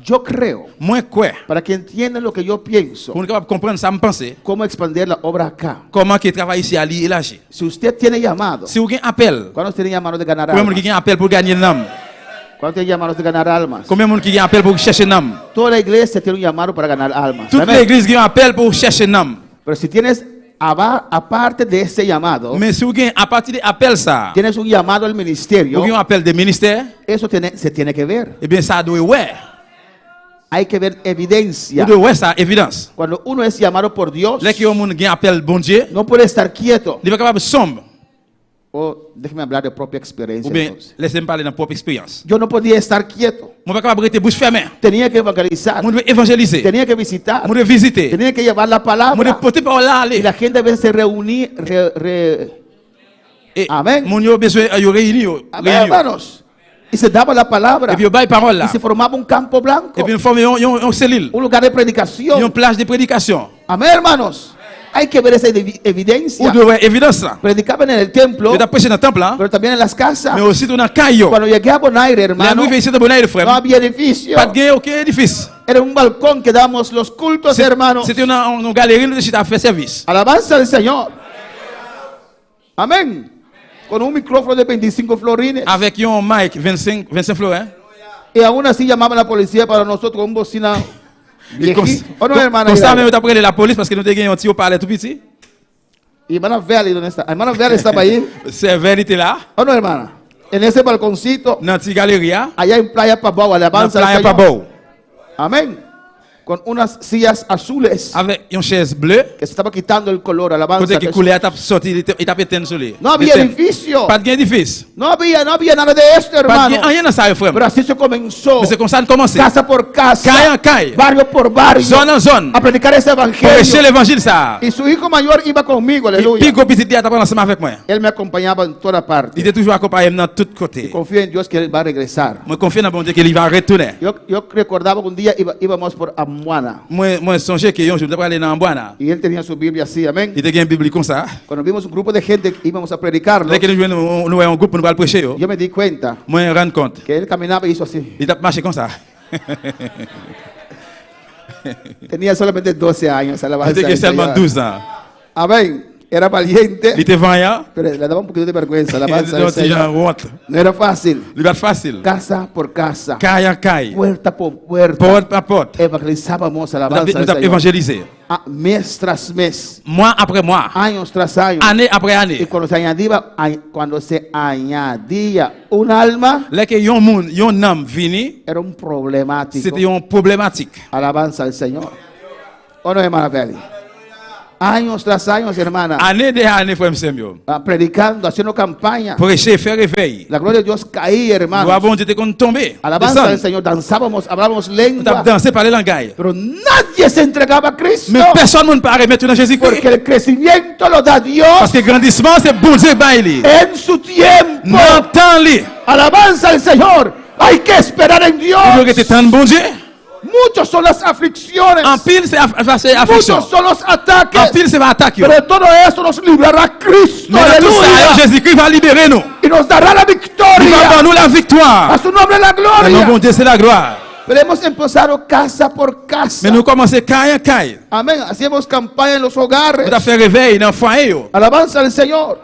Yo creo, Moi quoi para que entiendan lo que yo pienso, pour nous capable comprendre ça me penser cómo expandir la obra acá. comment qui travaille ici à l'âge. Si usted tiene llamado, Si vous avez un appel, ¿cuántos tienen llamados de ganar combien de monde almas? qui a un appel pour gagner l'âme? ¿Cuántos tienen llamados de ganar almas? Combien de monde qui a un appel pour chercher l'âme? Toda la iglesia tiene un llamado para ganar almas. Toute Amén. l'église qui a un appel pour chercher l'âme. Pero si tienes, aparte de ese llamado, Mais si vous avez à partir de l'appel ça, tienes un llamado al vous ministerio, avez un appel de ministère, eso se tiene que ver. eh bien ça doit ouais. Hay que ver evidencia. Vous devez ouais ça évidence. Cuando uno es llamado por Dios, Là qui a un appel bon Dieu, no puede estar quieto. il va capable sombre. Déjeme hablar de propia Ou experiencia. bien entonces. laissez-moi parler de ma propre expérience. Yo no podía estar quieto. Moi pas capable rester bouche fermée. Tenía que evangelizar. Moi devais évangéliser. Tenía que visitar. Moi devais visiter. Tenía que llevar la Moi devais palabra. porter par là Y aller. la gente a veces se reunía. Et Amen. mon yo besoin yo réunir. Amén, hermanos. Y se daba la palabra. Et puis yo bail parole Y là. se formaba un campo blanco. Et puis nous formons une cellule, Un lugar de une predicación. plage de prédication. Amén, hermanos. Hay que ver esa Ou evidencia. devait évidence là. Predicaban en el templo, Je t'ai prêché dans le temple là, pero también en las casas. mais aussi dans le caillou. Cuando llegué a Bonaire, Là hermano, nous ici de bonheur no frère. había edificio. Pas de gain aucun édifice. Era un balcón que dábamos los cultos, hermanos. C'était une galerie où j'étais à faire service. Alabanza al Señor. Amén. Con un micrófono de 25 florines. Avec un mic 25 florins. Y aún así llamaban a la policía para nosotros con un bocina viejito. ¿O no, hermana? Comme ça, Hilaria? même tu appelé la police parce que nous avons gagné un petit parler tout petit. Y hermana Veli, ¿dónde está? Hermana Veli estaba ahí. C'est vérité là. ¿O no, hermana? En ese balconcito, Dans la galerie, allá en Playa Pabao, dans alabanza al la Señor. Pabou. Amén. Con unas sillas azules Avec une chaise bleue. que se estaba quitando el color, alabanza Côté al qui Señor. coulait, il a sorti, il a pété sur lui. No había edificio. Pas de gain édifice. No había nada de esto, Pas de hermano. gain, rien dans ça, frère. Pero así se comenzó. Mais c'est comme ça qu'on commence. Casa por casa, Calle en calle. barrio por barrio, Zone en zone. a predicar ese Pour prêcher evangelio. l'évangile, ça. Y su hijo mayor iba conmigo, Et aleluya. puis, le petit dia, t'apprends ensemble avec moi. Él me acompañaba en toda Il parte. était toujours accompagné dans tous côtés. Confío en Dios que él va a regresar. Moi, confie dans bon Dieu qu'il va retourner. Yo recordaba que un día íbamos por Amuana Moi, songeais que un jour, je devrais aller dans Boana. y él tenía su Biblia así, amén. Il était une Bible comme ça. Cuando vimos un grupo de gente que íbamos a predicarlo, Dès que nous voyons un groupe, nous allons prêcher. yo me di cuenta Moi, je me rends compte. que él caminaba y hizo así. Il a marché comme ça. Tenía solamente 12 años, Il alabanza était al seulement Señor. 12 ans. Amén. Era valiente, Il était vaillant. pero le daba un poquito de vergüenza, Il alabanza était al un petit Señor. genre honte. No era fácil. Il va facile. Casa por casa, Caille en caille. puerta por puerta, Porte par porte. evangelizábamos, Nous alabanza al avons Señor. évangélisé. Mes tras mes, Mois après mois. años tras años. Année après Y année. cuando se añadía un alma, Là que yon moun, yon homme vini, era un problemático. c'était une problématique. Alabanza al Señor. ¿O no, hermana Feli? Años tras años, hermana, Année de année, frère Samuel. predicando, haciendo campaña. Prêcher, faire réveil. La gloria de Dios caía, Nous hermano. avons été qu'on tomber. Alabanza al Descendre. Señor, danzábamos, hablábamos Nous avons lengua, dansé par les langages. pero nadie se entregaba a Cristo. Mais personne ne peut remettre dans Porque Jésus-Christ. el crecimiento lo da Dios Parce que le grandissement, c'est bon Dieu baili. en su tiempo. N'entends-les. Alabanza al Señor. Hay que esperar en Dios. Il était tant de bon Dieu. Muchos son las aflicciones. En pile, c'est affliction. Muchos son los En ataques. pile, c'est attaque. Pero de todo eso nos librará Cristo. Mais dans tout ça, Aleluya. Jésus-Christ va libérer nous. Y nos dará la Il va victoria. donner nous la victoire. A su nombre la Et non, gloria. bon Dieu, c'est la gloire. Pero hemos empezado casa por casa. Mais nous commençons caille en caille. Amén. Hacemos campaña en los Nous hogares. avons fait réveil dans le foyer. Alabanza al Señor.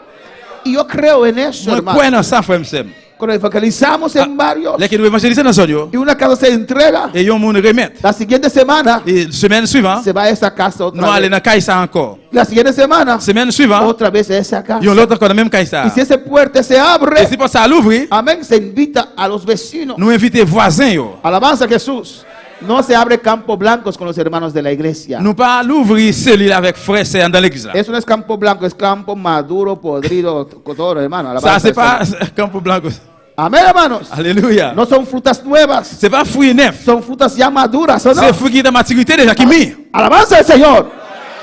Y yo creo en eso, Moi, hermano. quoi dans ça, frère Sam? Cuando evangelizamos en barrios Là que nous évangélisons dans son lieu. y una casa se entrega, Et yon moun remet. la siguiente semana Et semaine suivante, se va a esa casa nous otra allons vez. dans caille ça encore. La siguiente semana Semaine suivante, otra vez a esa casa. yon l'autre encore dans même caille ça. Y si esa puerta se Et abre, si pour ça l'ouvrir, amén, se invita a los vecinos. nous invitons voisins yo. Alabanza a Jesús. No se abre campo blancos con los hermanos de la iglesia. Nous pas l'ouvrir cellule avec frères et sœurs dans l'église là. Eso no es campo blanco, es campo maduro, podrido, todo, hermano. Alabanza Ça c'est al pas Señor. campo blanco. Amén, hermanos. Alléluia. No son frutas nuevas, C'est pas fruit neuf. son frutas ya maduras, ¿o no? C'est fruit qui est de maturité déjà qui mis. Alabanza al Señor.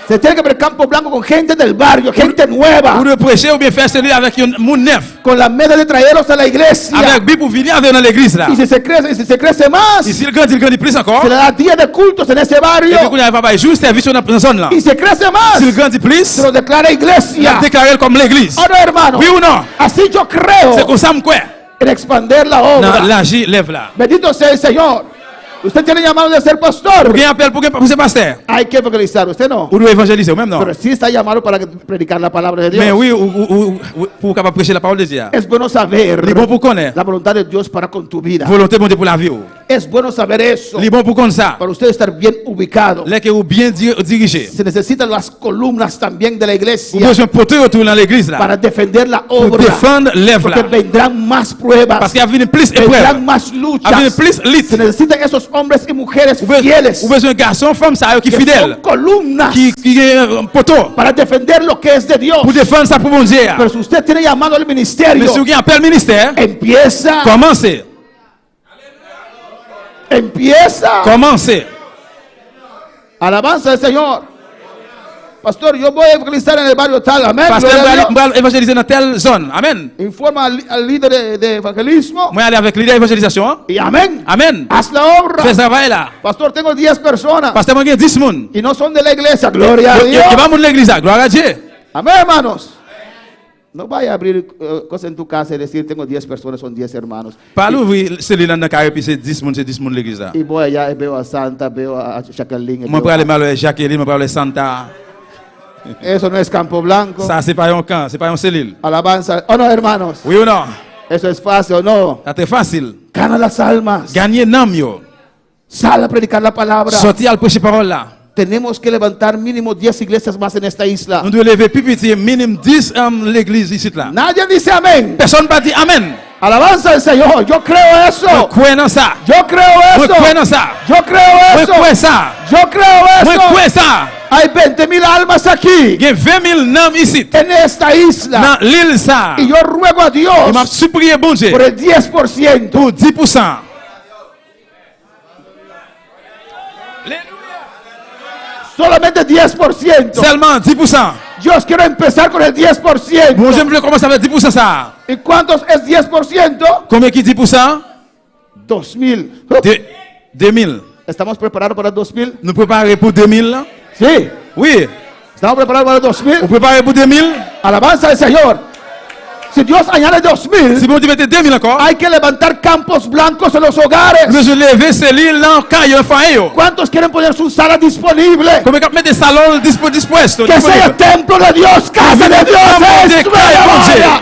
Se tiene que ver campo blanco con gente del barrio, gente nueva. Ou de prêcher ou bien faire cellule avec un monde neuf. Con la meta de traerlos a la iglesia. Avec Bible pour venir avec dans l'église là. Y si se crece más, Et s'il grandit plus encore. se le da días de cultos en ese Et barrio. puis, il y a pas juste service dans la zone là. Y se crece más, S'il grandit plus, se lo declara il a iglesia. déclaré comme l'église. Oh no, hermano. Oui ou non? Así yo creo C'est comme ça me crois. en expander la obra. Dans l'agir lève là. Bendito sea el Señor. Usted tiene llamado de ser pastor. Pour qu'il appelle pour ser pasteur. Hay que evangelizar. Usted no. Ou doit évangéliser ou même non. Pero sí está llamado para predicar la palabra de Dios. Mais oui, ou pour capable prêcher la parole de Dieu. Es bueno saber Il est bon pour connaître. la voluntad de Dios para con tu vida. Volonté de Dieu pour la vie. Es bueno saber eso Il est bon pour connaître ça. para usted estar bien ubicado. Là que vous bien dirigé. Se necesitan las columnas también de la Vous iglesia besoin porter autour dans l'église là. para defender la Pour obra. défendre l'œuvre Porque là. vendrán más pruebas, Parce qu'il y a venu plus vendrán épreuves. más Il y a venu luchas. plus luttes. Se necesitan esos hombres y mujeres Vous fieles besoin de garçons, femmes, ça qui que son fidèles. columnas Qui est un poteau. para defender lo que es de Dios. Pour défendre ça pour mon Dieu. Pero si usted tiene llamado al Mais ministerio, si vous appelle ministère, empieza, commencez. empieza. Commencez. Alabanza al Señor. Pastor, yo voy a evangelizar en el barrio tal. Amén. Parce que Gloria a je Dios. vais évangéliser dans telle zone. Amen. Informa al líder de evangelismo. Moi, aller avec l'idée d'évangélisation. Y amén. Amen. Haz la obra. Fais ce travail là. Pastor, tengo 10 personas Parce que moi, j'ai 10 personnes. y no son de la iglesia. Gloria a Il Dios. va à l'église là. Gloire à Dieu. Amén, hermanos. No vaya a abrir cosas en tu casa y decir tengo 10 personas, son 10 hermanos. Pas l'ouvrir celui-là dans le carré, puis c'est 10 personnes l'église là. Y voy allá y veo a Santa, veo a Jacqueline. y Moi, veo pour aller mal avec Jacqueline, moi, pour aller Santa. Eso no es Campo Blanco. Ça, c'est pas un camp, c'est pas une cellule. Alabanza. Oh no, hermanos. Oui ou non? Eso es fácil o no. Ça c'est facile. Gana las almas. Gagner nam yo. Sal a predicar la palabra. Sortir à prêcher parole là. Tenemos que levantar mínimo 10 iglesias más en esta isla. On doit lever plus petit, minimum 10 l'église ici là. Nadie dice amén. Personne ne dit amen. Alabanza al Señor. Yo creo eso. Moi, crois dans ça. Yo creo Moi, eso. crois dans ça. Yo creo Moi, eso. crois ça. Yo creo Moi, eso. crois ça. Hay 20,000 almas aquí Il y a 20 000 nam ici. en esta isla. Dans l'île ça. Y yo ruego a Dios Il m'a supplié bon Dieu por el 10%. pour 10%. Solamente 10%. Seulement 10%. Dios, quiero empezar con el 10%. Bon, je veux commencer avec 10% ça. ¿Y cuántos es 10%? Combien qui 10%? 2,000. 2000. ¿Estamos preparados para el 2,000? Nous préparer pour 2000 là? Sí. Oui. ¿Estamos preparados para el Vous 2,000? préparez pour 2000? Alabanza al Señor. Si Dios añade 2,000, Si vous mettez 2000 encore, hay que levantar campos blancos en los hogares. nous allons lever ces lits là quand il y a un faillot. ¿Cuántos quieren poner su sala disponible? Combien de mettre des salons dispuestos? Que sea templo de Dios, casa de Dios. Vamos de ¡Es calle, vaya!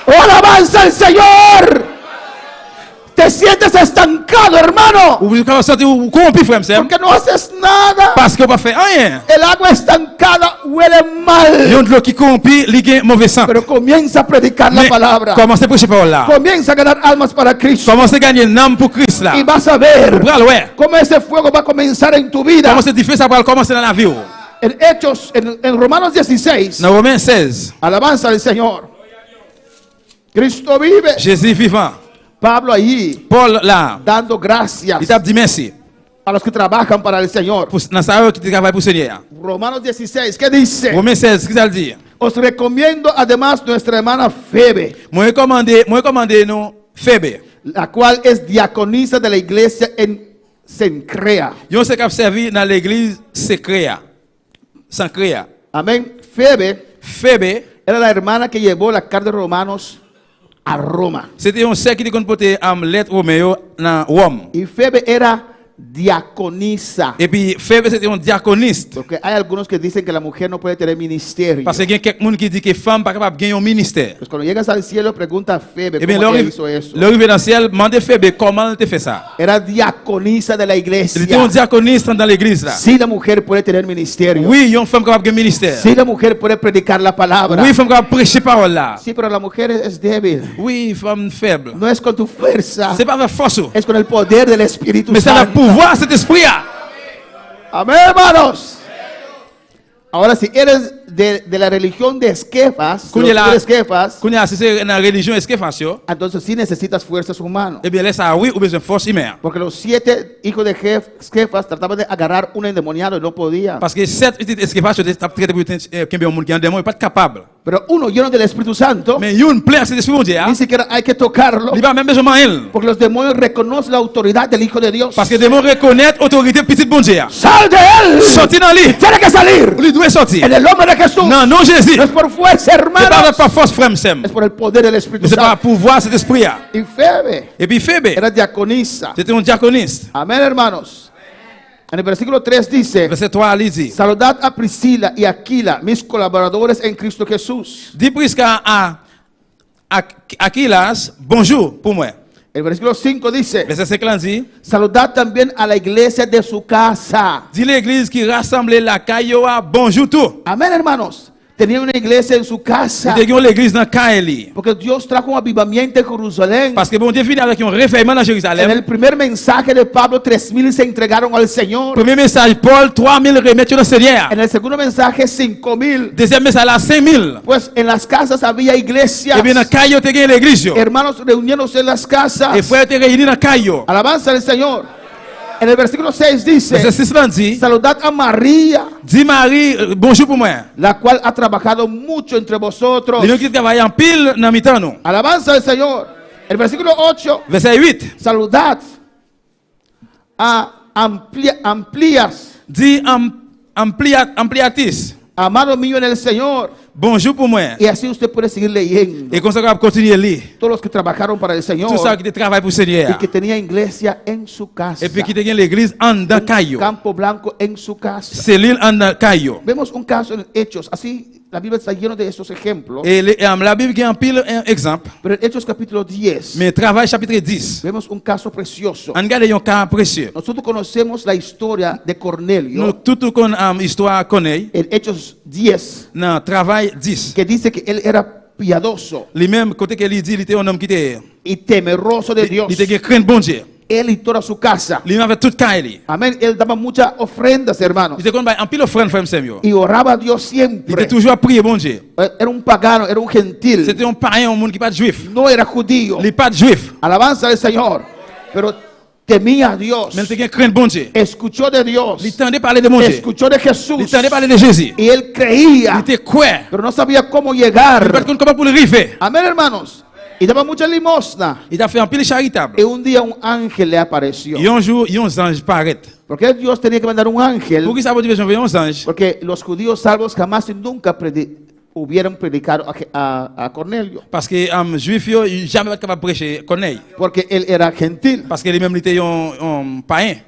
¡Oh, alabanza al Señor! Te sientes estancado, hermano, Vous vous sentez corrompu, frère, c'est porque no haces nada. parce que vous ne faites rien. El agua estancada huele Il y mal, a de l'eau qui corrompt, il y a un mauvais sang. pero comienza a predicar la Mais palabra. commencez à prêcher par là. Comienza a ganar almas para Cristo Commencez à gagner une âme pour Christ là. y vas a ver Bral, ouais. cómo ese fuego va a comenzar en tu vida. Commencez à diffuser ça pour commencer dans la vie. En Hechos, en Romanos 16, Dans Romains 16, alabanza al Señor. Cristo vive. Jésus vivant. Pablo allí Paul là, dando gracias il t'a dit merci. a los que trabajan para el Señor. Dans sa heure qui travaille pour le Seigneur. Romanos 16, ¿qué dice? Romains 16, qu'est-ce qu'il dit? Os recomiendo además nuestra hermana Febe, Moi recommandé nous Phébé. la cual es diaconisa de la iglesia en Cencrea. Yon se cap servi dans l'église Secrea. Sancrea. Amén. Febe Phébé, era la hermana que llevó la carta de Romanos a Roma. c'était un sec qui comportait une lettre Roméo dans Rome. Y Febe era diaconisa. Et puis Phébé c'était un diaconiste. Porque hay algunos que dicen que la mujer no puede tener ministerio. Parce qu'il y a quelqu'un qui dit que femme pas capable de gagner un ministère. Pues cuando llegas al cielo, pregunta a Febe Eh bien, cómo que hizo eso. l'arrivée dans le ciel, demandez Phébé comment elle te fait ça. Era diaconisa de la Il était iglesia. un diaconiste dans l'église là. Si la mujer puede tener ministerio. Oui, il y a une femme capable de gagner un ministère. Si la mujer puede predicar la palabra. Oui, femme capable de prêcher parole là. Sí, pero la mujer es débil. Oui, femme faible. No es con tu fuerza, C'est pas avec force, es con el poder del Espíritu mais c'est le Santo. pouvoir cet esprit là. Amén, hermanos. Ahora, si eres de la religión de Esquefas, Qu'on los est là, hijos de Esquefas, qu'on est assisté dans la religion esquefasio, entonces sí necesitas fuerzas humanas. eh bien, là, ça, oui, ou besoin de force humaine. Porque los 7 hijos de Esquefas trataban de agarrar un endemoniado y no podían. Parce que cette petite esquefasio, tu as traité pour qu'il y a un monde qui est un démon, il n'est pas capable. Pero uno lleno del Espíritu Santo, Mais il y a une plaie à cet esprit, mon Dieu, ni siquiera hay que tocarlo, il n'y a pas même besoin de elle. porque los demonios reconocen la autoridad del Hijo de Dios. Parce que les démons reconnaissent l'autorité petite, mon Dieu. ¡Sal de él! Sorti dans lui. Tiene que salir. Il doit sortir. En el nombre de Jesús. Non, non, Jésus. No es por fuerza, C'est pas hermanos. par force, frère, Sem. Es por el poder del Espíritu C'est par Santo. pouvoir cet esprit. Y Febe Et puis Phébé, era diaconisa. c'était un diaconiste. Amén, hermanos. En el versículo 3 dice: Verset 3, il dit, saludad a Priscila y Aquila, mis colaboradores en Cristo Jesús. dis Prisca à Aquilas, bonjour pour moi. El versículo 5 dice: Verset 5 dit, saludad también a la iglesia de su casa. dis l'église qui rassemble la Kayoa, bonjour tout. Amén, hermanos. Tenía una iglesia en su casa. C'était l'église dans Kaeli. Porque Dios trajo un avivamiento en Jerusalén. Parce que bon Dieu finit avec un réveillement dans En Jérusalem. el primer mensaje de Pablo, 3,000 se entregaron al Señor. Premier message, Paul, 3000 remettent au Seigneur. En el segundo mensaje, 5,000. Deuxième message, là, 5000. Pues en las casas había iglesias. Et bien dans Kayo, tu as l'église. Hermanos reuniéndose en las casas. Et frères, tu es réunis dans Kayo. Alabanza al Señor. En el versículo 6 dice: Verset 6 là dit, saludad a María, dis Marie, bonjour pour moi. la cual ha trabajado mucho entre vosotros. Les gens qui travaillent en pile dans mi-temps, nous. Alabanza al Señor. El versículo 8, Verset 8, saludad a Amplias, dis ampliatis, amado mío en el Señor. bonjour pour moi. Y así usted puede seguir leyendo. Et comme ça, on va continuer à lire. Todos los que trabajaron para el Señor Tout ça qui travaille pour le y Seigneur. que tenía iglesia en su casa. Et puis qui te l'église en dans Kayo. Campo Blanco en su casa. Cellule en dans Kayo. Vemos un caso en Hechos. Así la Biblia está llena de estos ejemplos. Et la Bible qui en pile un exemple. Pero en Hechos capítulo 10 Mais travail chapitre 10. vemos un caso precioso. On regarde un cas précieux. Nosotros conocemos la historia de Nous Cornelio tout qu'on histoire connaît en Hechos 10, dans travail 10. que dice que él era piadoso Lui-même côté qu'il dit, il était un homme qui était y temeroso de Dios. il était crainte bon Dieu. Él y toda su casa. Lui-même avait toute Kaeli. Amén. Él daba muchas ofrendas, hermanos. Il était comme en pile offrande frère Samuel. Y oraba a Dios Il siempre. était toujours à prier bon Dieu. Era un pagano, era un gentil. C'était un païen, un monde qui pas juif. No era judío. Il n'est pas juif. Alabanza al Señor. Pero temía a Dios. Mais il était crainte bon Dieu. Escuchó de Dios. Il tendait parler de mon Dieu. Escuchó de Il Jesús. tendait parler de Jésus. Y él Il creía, était quoi? pero no sabía cómo Il ne llegar. pas comment pour le river. Amén, hermanos. Y daba mucha limosna. Il a fait un pile charitable. Y un día un ángel le apareció. Et un jour, il y a un ange paraît. Porque Dios tenía que mandar un ángel. Pour qui ça veut dire que un ange? Porque los judíos salvos jamás y nunca hubieran predicado a Cornelio. Parce que juif, il jamais capable de prêcher Corneille. Porque él era gentil, Parce que lui-même, il était un païen.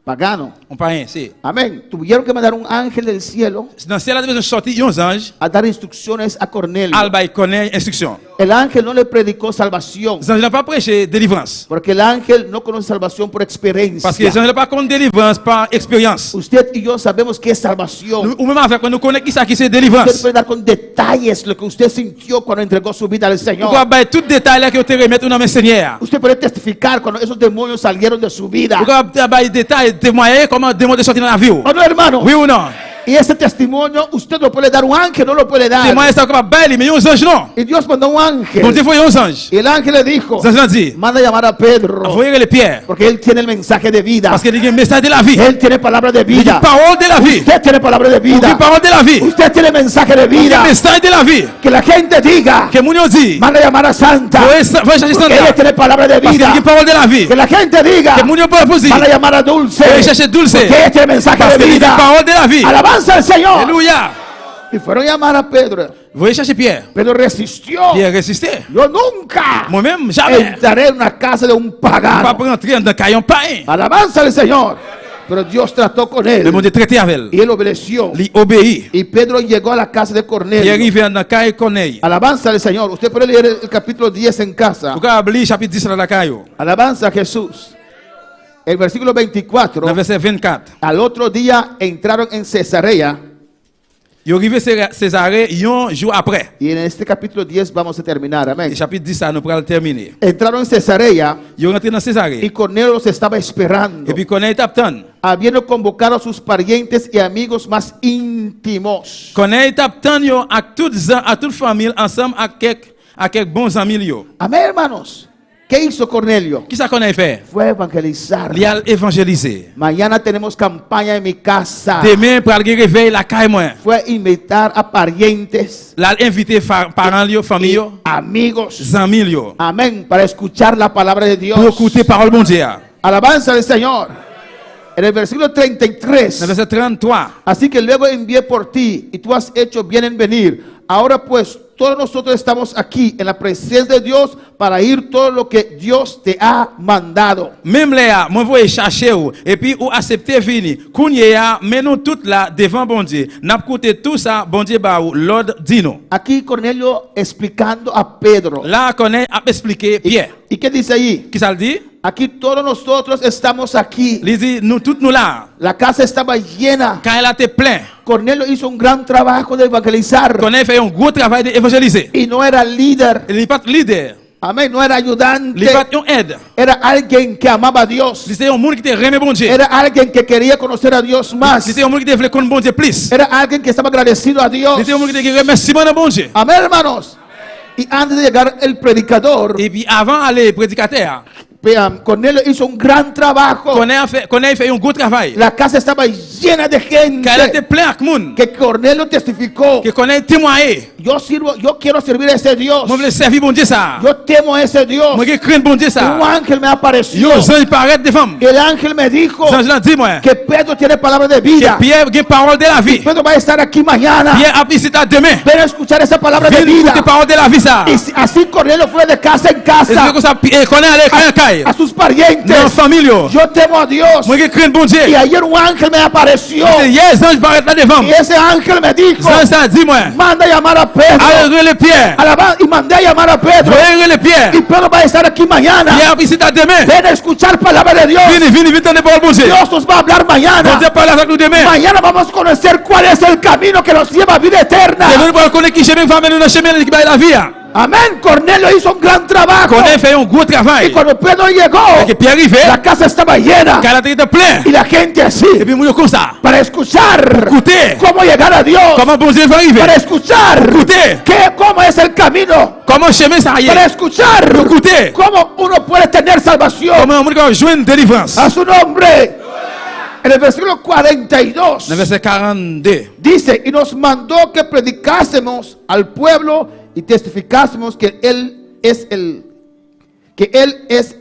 pagano. Un païen, c'est. Amén. Tuvieron que mandar un ángel del cielo Dans celle-là, il y a sorti un ange. a dar instrucciones a Cornelio. Alba, il connaît instruction. El ángel no le predicó salvación. Les anges n'ont pas prêché délivrance. Porque el ángel no conoce salvación por experiencia. Parce que les anges n'ont pas contre délivrance par expérience. Usted y yo sabemos qué es salvación. Ou même avec quand nous connaissons qui c'est Usted délivrance. puede dar con detalles lo que usted sintió cuando entregó su vida al Señor. Pourquoi bah, tout détail là que te remettre dans mes Seigneur. Usted puede testificar cuando esos demonios salieron de su vida. Pourquoi bah, détail témoigner comment démon est sorti dans la vie. ¿O no, hermano? Oui ou non? Y ese testimonio usted lo puede dar, un ángel no lo puede dar. Témoigner c'est encore belle, mais un ange non. Y Dios mandó un Donc ángel. des fois il y a un ange. Y el ángel le dijo, Les anges dit, manda a llamar a Pedro. envoyez les pierres. Porque él tiene el mensaje de vida. Parce qu'il y a un message de la vie. Él tiene palabra de Il y a vida. une parole de la vie. Usted tiene palabra de Il y a vida. une parole de la vie. Usted tiene mensaje de Il y a vida. un message de la vie. Que la gente diga, Que mon dit, manda a llamar a Santa. voy a chercher Porque ella Santa. tiene palabra de Parce qu'il y a vida. une parole de la vie. Que la gente diga, Que mon peut poser. manda a llamar a Dulce. Voy a chercher Dulce. Porque ella tiene mensaje Parce de qu'il y a une vida. parole de la vie. Alabanza al Señor. Alléluia. Y fueron a llamar a Pedro. Voy a chercher Pierre. Pedro resistió. Pierre résisté. Yo nunca Moi-même, jamais. entraré en una casa de un Pas pagano. pour entrer dans un caillon païen. Alabanza al Señor. Pero Dios trató con Le monde él. est traité avec elle. Y él obedeció. Il obéit. Y Pedro llegó a la casa de Il est Cornelio. arrivé dans le caillon Corneille. Alabanza al Señor. Usted puede leer el capítulo 10 en casa. Pourquoi lire chapitre 10 dans la caillou? Alabanza a Jesús. El versículo 24. Dans le verset 24. Al otro día entraron en Cesarea Yo arrivé Césarée un jour après. Y en este capítulo 10 vamos a terminar. Amén. Et chapitre 10, ça nous pourra le terminer. Entraron en Cesarea Yo rentré dans y Césarée. Cornelio los estaba esperando, Et puis qu'on est aptan. habiendo convocado a sus parientes y amigos más íntimos. Qu'on est aptan yo à toute famille ensemble à quelques bons amis yo. Amén, hermanos. ¿Qué hizo Cornelio? Qui ça qu'on a fait? Fue a evangelizar. Il a évangélisé. Mañana tenemos campaña en mi casa. Demain pour aller réveiller la caille moi. Fue a invitar a parientes, Là inviter parents yo, famille yo, amigos. amis yo. Amén. Para escuchar la palabra de Dios. Pour écouter parole bon Dieu. Alabanza del Señor. En el versículo Dans 33. verset 33. Así que luego envié por ti y tú has hecho bien en venir. Ahora pues todos nosotros estamos aquí en la presencia de Dios para ir todo lo que Dios te ha mandado. Même là, moi voye chercher ou et puis ou accepter venir. Kounye a mais nous toutes là devant bon Dieu. N'a écouté tout ça bon Dieu ba ou l'ordre dit nous. Aquí Cornelio explicando a Pedro. Là qu'on a expliqué Pierre. ¿Y qué dice ahí? Qui ça le dit? Aquí todos nosotros estamos aquí. Il dit nous toutes nous là. La casa estaba llena. Quand elle a été plein, Cornelio hizo un gran trabajo de evangelizar. qu'on a fait un gros travail d'évangéliser. Y no era líder. Il n'est pas leader, Amén. No era ayudante. il n'est pas un aide. Era alguien que amaba a Dios. C'est un monde qui te remet bon Dieu. Era alguien que quería conocer a Dios más. C'est un monde qui te voulait connaître bon Dieu plus. Era alguien que estaba agradecido a Dios. C'est un monde qui te remercie bon Dieu. Amén, hermanos. Y antes de llegar el predicador, Et puis avant aller prédicateur, Cornelio hizo un gran trabajo. qu'on a fait un gros travail. La casa estaba llena de gente. Quand elle était pleine avec monde, Que Cornelio testificó. que qu'on a témoigné. Yo quiero servir a ese Dios. Moi, je veux servir bon Dieu ça. Yo temo a ese Dios. Moi, je crains bon Dieu Un ça. ángel me apareció. Yo, j'en paraît devant. Y el ángel me dijo J'en ai dit moi. que Pedro tiene palabra de Que vida. Pierre a parole de la vie. Pedro va a estar aquí mañana. Pierre a ici demain. Ven a escuchar esa palabra de Viens vida. écouter parole de la vie ça. Y así Cornelio fue de casa en Et casa c'est comme ça, qu'on est allé caille. a sus parientes. Dans famille. Yo temo a Dios. Moi, je crains bon Dieu. Y ayer un ángel me apareció. Yes, ange paraît là devant. Y ese ángel me dijo, Jean ça dit moi. manda a llamar a Pedro. Allez le Pierre. Y mandé a llamar a Pedro. Voyez le Y Pierre. Pedro va a estar aquí mañana. Pierre ici demain. Ven a escuchar palabra de Dios. Vini de parole bon Dieu. Dios nos va a hablar Bon mañana. Dieu parle avec nous demain. Mañana vamos a conocer cuál es el camino que nos lleva a vida eterna. Et nous pour connaître qui chemin va mener dans le chemin qui va la vie. Amén. Cornelio hizo un gran trabajo. Qu'on a fait un gros Y travail. cuando Pedro llegó, Et que Pierre arrivé, la casa estaba llena. quand elle était plein. Y la gente así, Et puis nous comme ça. para escuchar Écoutez cómo llegar a Dios. comment bon Dieu va arriver. Para escuchar Écoutez cómo es el camino. comment chemin ça y Para est. escuchar Écoutez cómo uno puede tener salvación. comment on peut joindre délivrance. A su nombre. En el versículo 42 Dans verset 42. dice, y nos mandó que predicásemos al pueblo y testificásemos que Él es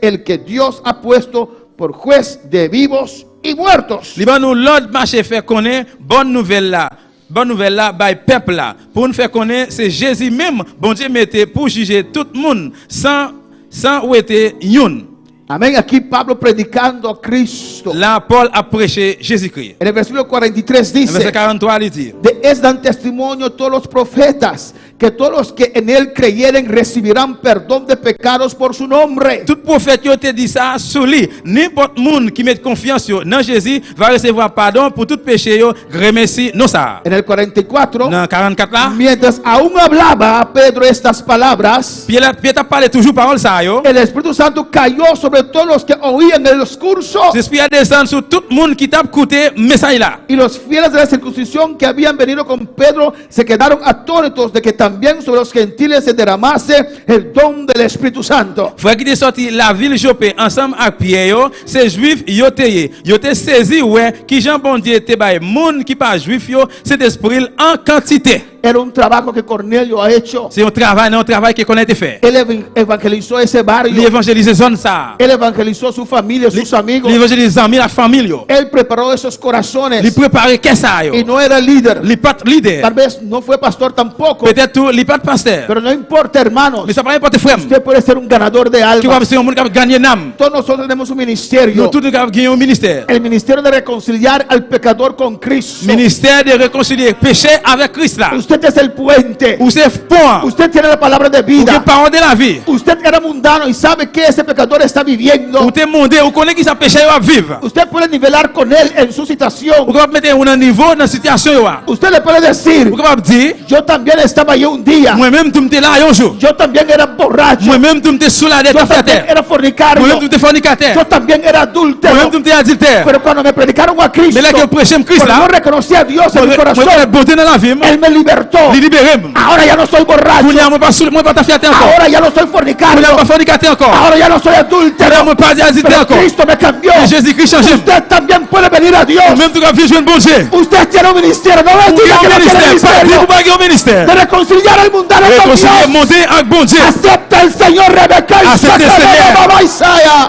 el que Dios ha puesto por juez de vivos y muertos. Liban nous l'autre marché faire connaître bonne nouvelle là. Bonne nouvelle là, by peuple là. Pour nous faire connaître, c'est Jésus même, bon Dieu mettait pour juger tout le monde sans où était yon. Amén. Aquí Pablo predicando a Cristo. Là, Paul a prêché Jésus-Christ. En el versículo 43 Dans verset dice, 43, il dit. de es dan testimonio todos los profetas, que todos los que en él creyeren recibirán perdón de pecados por su nombre. Tout prophète qui a dit ça sur lui, n'importe monde qui met confiance dans Jésus va recevoir pardon pour tout péché. Remercie, non ça. En el 44, Dans 44 là, mientras aún hablaba Pedro estas palabras, Pierre a parlé toujours parole ça yo. el Espíritu Santo cayó sobre todos los que oían el discurso, L'esprit a descendu sur tout le monde qui t'a écouté message là. y los fieles de la circuncisión que habían venido con Pedro se quedaron atónitos de que también sobre los gentiles se derramase el don del Espíritu Santo. Frère qui est sorti la ville Joppe ensemble avec Pierre, yo, c'est juif yo te saisi ouais qui Jean bon Dieu te bail monde qui pas juif yo, c'est esprit en quantité. Era un trabajo que Cornelio ha hecho. C'est un travail que qu'on a été fait. Él evangelizó ese barrio. L'évangéliser zone ça. Él evangelizó su familia, sus amigos. L'évangéliser amis la famille yo. Él preparó esos corazones. Li préparer qu'est ça yo. Y no era líder. Li pas leader. Tal vez no fue pastor tampoco. Peut-être tout li pas pasteur. Pero no importa, hermanos. Mais ça pas importe frère. Usted puede ser un ganador de Qui va almas. ser un monde qui va gagner âme. Todos nosotros tenemos un Nous ministerio. tous nous gagner un ministère. El ministerio de reconciliar al pecador con Cristo. Ministère de réconcilier péché avec Christ là. Usted Usted es el puente. Ou c'est pont. Usted tiene la palabra de Ou que vida. parole de la vie. Usted era mundano y sabe que ese pecador está viviendo. Ou te monde, ou connaît qui ça péché yo a vivre. Usted puede nivelar con él en su Ou situación. capable mettre un niveau dans situation yo. Usted le puede decir, Ou capable dire, yo también estaba yo un día. moi-même tu m'étais là un jour. Yo también era borracho. Moi-même tu m'étais sous la dette Yo también terre. era fornicario. Moi-même tu m'étais fornicateur. Yo también era adúltero. Moi-même tu m'étais adultère. Pero cuando me predicaron a Cristo, Mais là que prêcher Christ cuando yo là, reconocí a Dios en mi moi corazón, la beauté dans la vie, Él me libertó. il libéré. Ahora ya no soy borracho. Moi pas sous moi pas ta fierté encore. Ahora ya no soy Moi fornicario. pas fornicateur encore. Ahora ya no soy adúltero. Moi pas adultère Pero encore. Cristo me cambió. Et Jésus-Christ changé. Usted también puede venir a Dios. Même tu as vu jouer un bon Dieu. Usted tiene un ministerio. No me diga que no tiene Ministère, pas dire ministerio. pas qu'il y a un ministère. De reconciliar al mundano con Réconcilier, Dios. monter avec bon Dieu. Acepta el Señor Rebeca y Acepte el Señor. Baba Isaiah.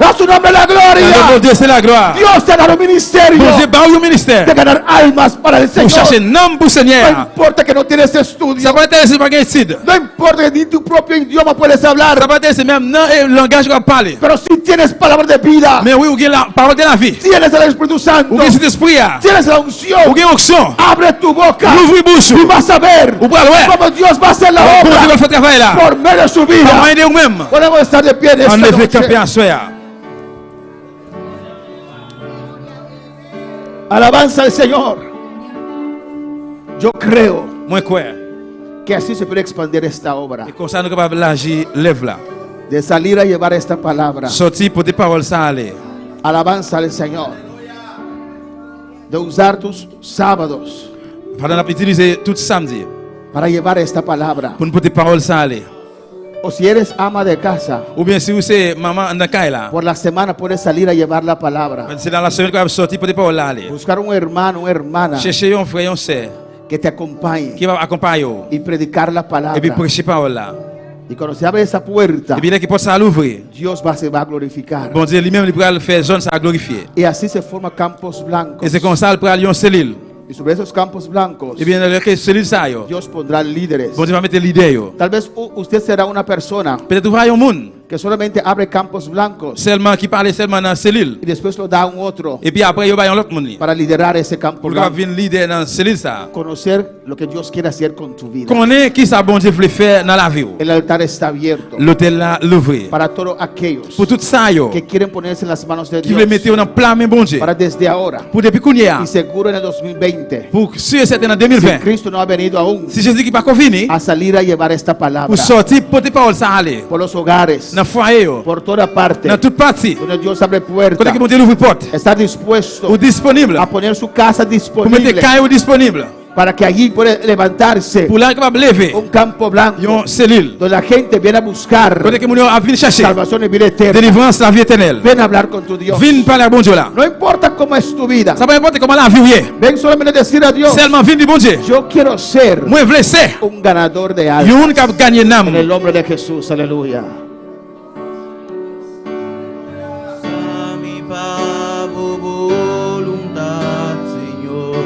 A su nombre la Dans le bon gloria. Dieu, c'est la gloire. Dios te da un ministerio Bon Dieu, bah, un ministère. de ganar almas para el Pour Señor. chercher un homme pour No Seigneur. importa que no tienes estudio. Ça va intéresser pas qu'un étude. No importa que ni tu propio idioma puedes hablar. Ça va intéresser même non et langage qu'on va parler. Pero si tienes palabra de vida, Mais oui, ou bien la parole de la vie. tienes el Espíritu Santo, Ou bien cet esprit là. tienes la Ou unción, bien onction. abre tu boca Ouvre bouche. y vas a ver Ou pas ouais. cómo Dios va a hacer la Bon Dieu va obra faire travail là. por medio de su Comment vida. aider ou même. Podemos estar de pie en esta En effet, camper noche. à soir. Alabanza al Señor. Yo creo Moi quoi. que así se puede expandir esta obra, Et comme ça nous capable l'agir lève là. de salir a llevar esta palabra. Sorti pour tes paroles ça aller. Alabanza al Señor. De usar tus sábados Pendant la utiliser tout samedi para llevar esta palabra. pour nous tes paroles ça aller. O si eres ama de casa, Ou bien si vous c'est maman dans caille là. por la semana puedes salir a llevar la palabra. C'est dans la semaine qu'on va sortir pour tes paroles là aller. Buscar un hermano, una hermana Chercher un frère, un sœur que te acompañe qui va accompagner y predicar la et puis palabra. prêcher parole là. Y cuando se abre esa puerta, Et puis là qui porte ça à l'ouvrir. Dios se va a glorificar. Bon Dieu lui-même il pourra le faire zone ça à glorifier. Y así se forman campos Et blancos. c'est comme ça il pourra aller en cellule. Y sobre esos campos blancos, Et bien dans le cellule ça yo. Dios pondrá líderes. Bon Dieu va mettre l'idée yo. Tal vez usted será una persona Peut-être vous voyez un monde que solamente abre campos blancos seulement qui parle seulement dans la cellule. y después lo da a un otro Et puis après il va y a un autre monde. para liderar ese campo Pour qu'il blanco. vienne leader dans la cellule ça. Conocer lo que Dios quiere hacer con tu vida. Connaît qui ça bon Dieu veut faire dans la vie. El altar está abierto L'hôtel là l'ouvrir. para todos aquellos Pour tout ça yo. que quieren ponerse en las manos de Qui veut Dios mettre dans plein main bon Dieu. para desde ahora Pour depuis qu'on y a. y seguro en el 2020, Pour sûr et certain en si 2020. Cristo no ha venido aún Si Jésus qui pas convenu a salir a llevar esta palabra pour sortir pour tes paroles ça aller. por los hogares, Dans foyer yo. por toda parte, Dans toute partie. donde Dios abre Côté puertas, que mon Dieu ouvre porte. está dispuesto Ou disponible. a poner su casa Pour mettre disponible caille ou disponible. para que allí pueda levantarse Pour là capable lever. un campo blanco Une cellule. donde la gente viene a buscar Côté que mon Dieu a venir chercher salvación y vida eterna. délivrance la vie éternelle. Ven a hablar con tu Dios. Viens parler à bon Dieu là. No importa cómo es tu vida, Ça va importe comment la vie est. ven solamente a decir a Dios, Seulement viens du bon Dieu. yo quiero ser Moi je veux c'est. un ganador de almas. Yon qui a gagné En âme. el nombre de Jesús, aleluya. A mi pavo voluntad, Señor.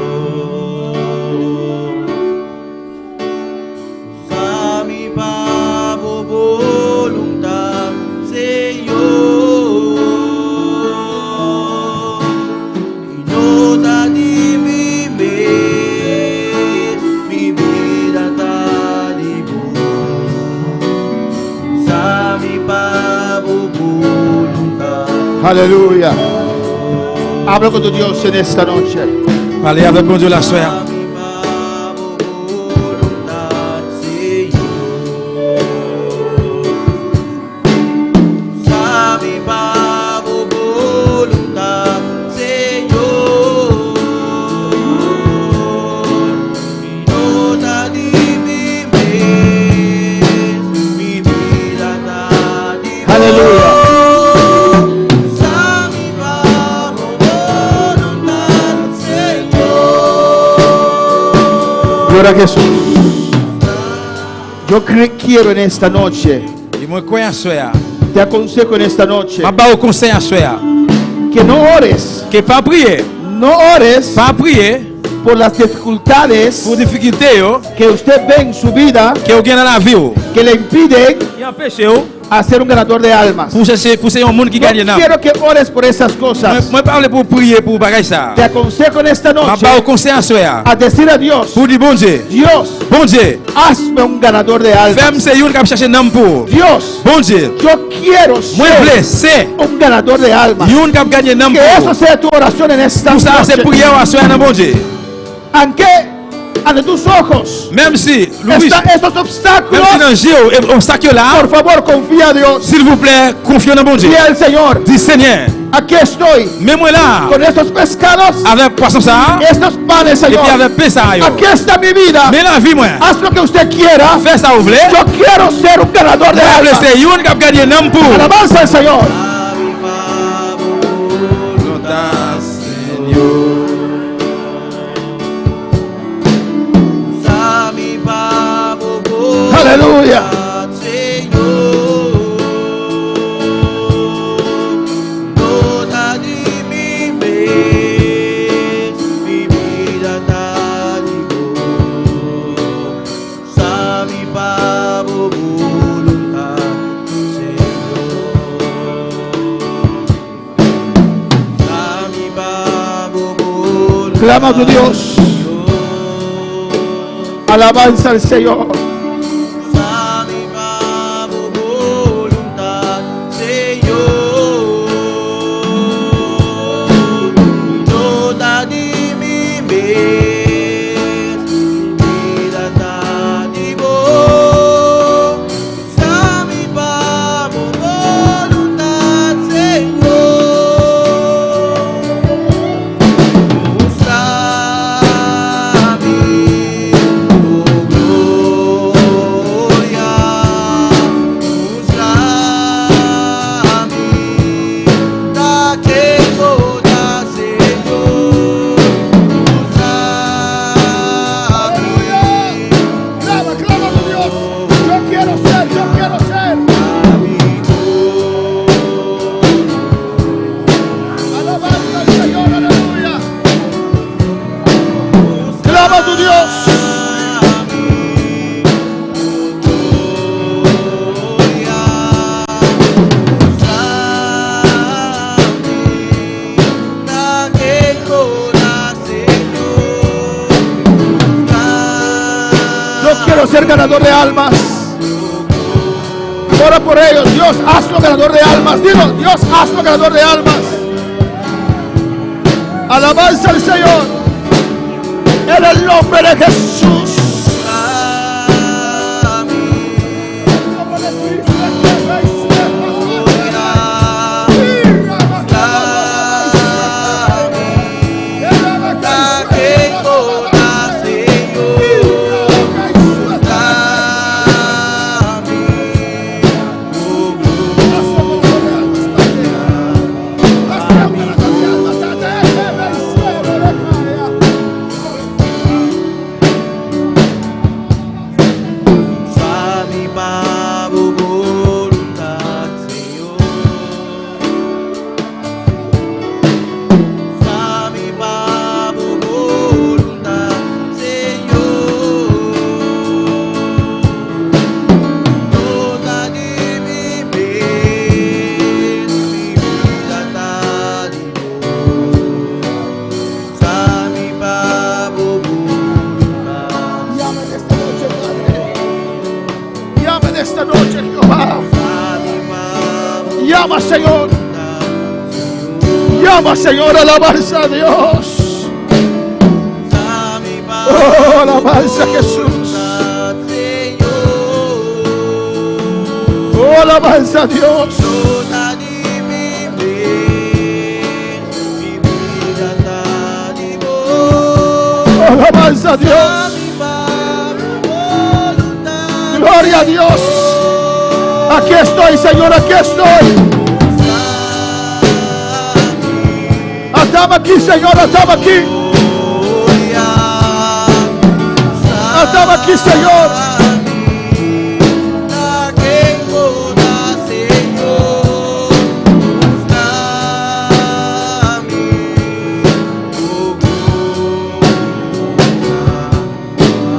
A mi pavo voluntad, Señor. Y nota di mi mes, mi vida ta di vos. A mi pavo voluntad. Aleluya. Habla con tu Dios en esta noche. Parlez avec bon Dieu la soeur. A mi pavo voluntad, Señor. A mi pavo voluntad, Señor. Mi nota di mi mes, mi vida da di vos. Aleluya. A mi pavo voluntad, Señor. Gloria a Jesús. Yo quiero en esta noche, Et moi quoi à soeur. te aconsejo en esta noche, Ma ba au conseil à soeur. que no ores, Que pas prier. no ores Pas prier por las dificultades pour difficulté yo. que usted ve en su vida, Que vous gagnez dans la vie yo. que le impiden Qui empêche yo a ser un ganador de almas. pour chercher un monde qui No gagne l'âme. quiero que ores por esas cosas. Moi parle pour prier pour bagay ça. Te aconsejo en esta Ma noche pas au conseil à soir. a decir a Dios, Pour dire bon Dieu. Dios, Bon Dieu. hazme un ganador de almas. Femme c'est une qui chercher l'âme pour. Dios, Bon Dieu. yo quiero Moi ser blessé. un ganador de almas. Une qui gagne l'âme Que eso pour. sea tu oración en esta Tout ça c'est noche. prière à soir dans bon Dieu. Aunque ante tus ojos Même si Louis, estos même obstáculos, si dans Géo obstacle là, por favor, confía a Dios. s'il vous plaît, confiez dans bon Dieu. Y el Señor, Dis Seigneur, aquí estoy mets-moi là con estos pescados, avec poisson ça estos panes, et puis Señor. avec pain ça. yo. Aquí está mi vida. Mais la vie moi. Haz lo que usted quiera. Fais ça vous voulez. Yo quiero ser un ganador de Moi almas. blessé, une qui gagne l'âme pour. Alabanza al Señor. Aleluya. Clama a tu Dios. Alabanza al Señor. Ser ganador de almas. Ora por ellos. Dios, hazlo ganador de almas. Dilo, Dios, hazlo ganador de almas. Alabanza al Señor. En el nombre de Jesús. Llama, Señor. Llama, Señor, alabanza a Dios. Oh, alabanza a Jesús. Oh, alabanza a Dios. Oh, alabanza a Dios. Gloria a Dios. Aquí estoy, Señor, aquí estoy. Estaba aquí, Señor, estaba aquí. Estaba aquí, Señor.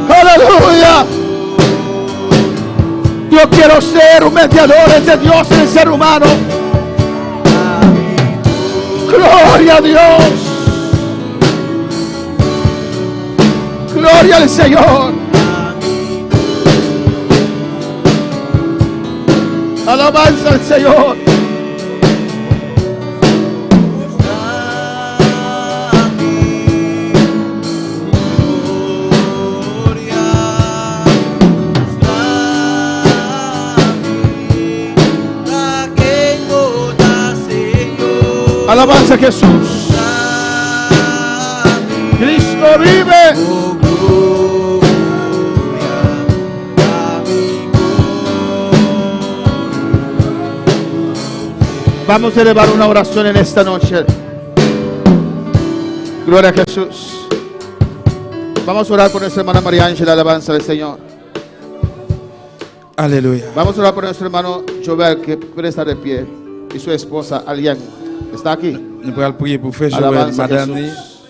Aleluya. Yo quiero quiero ser un mediador entre Dios y el ser humano. Gloria a Dios. Gloria al Señor. Alabanza al Señor. Alabanza a Jesús. Cristo vive. Vamos a elevar una oración en esta noche. Gloria a Jesús. Vamos a orar por nuestra hermana María Ángela, alabanza del Señor. Alléluia. Vamos a orar por nuestro hermano Jovel, que puede estar de pie, y su esposa Alien. ¿Está aquí? Nous allons prier pour frère Joël, Alabanza a madame Jesús.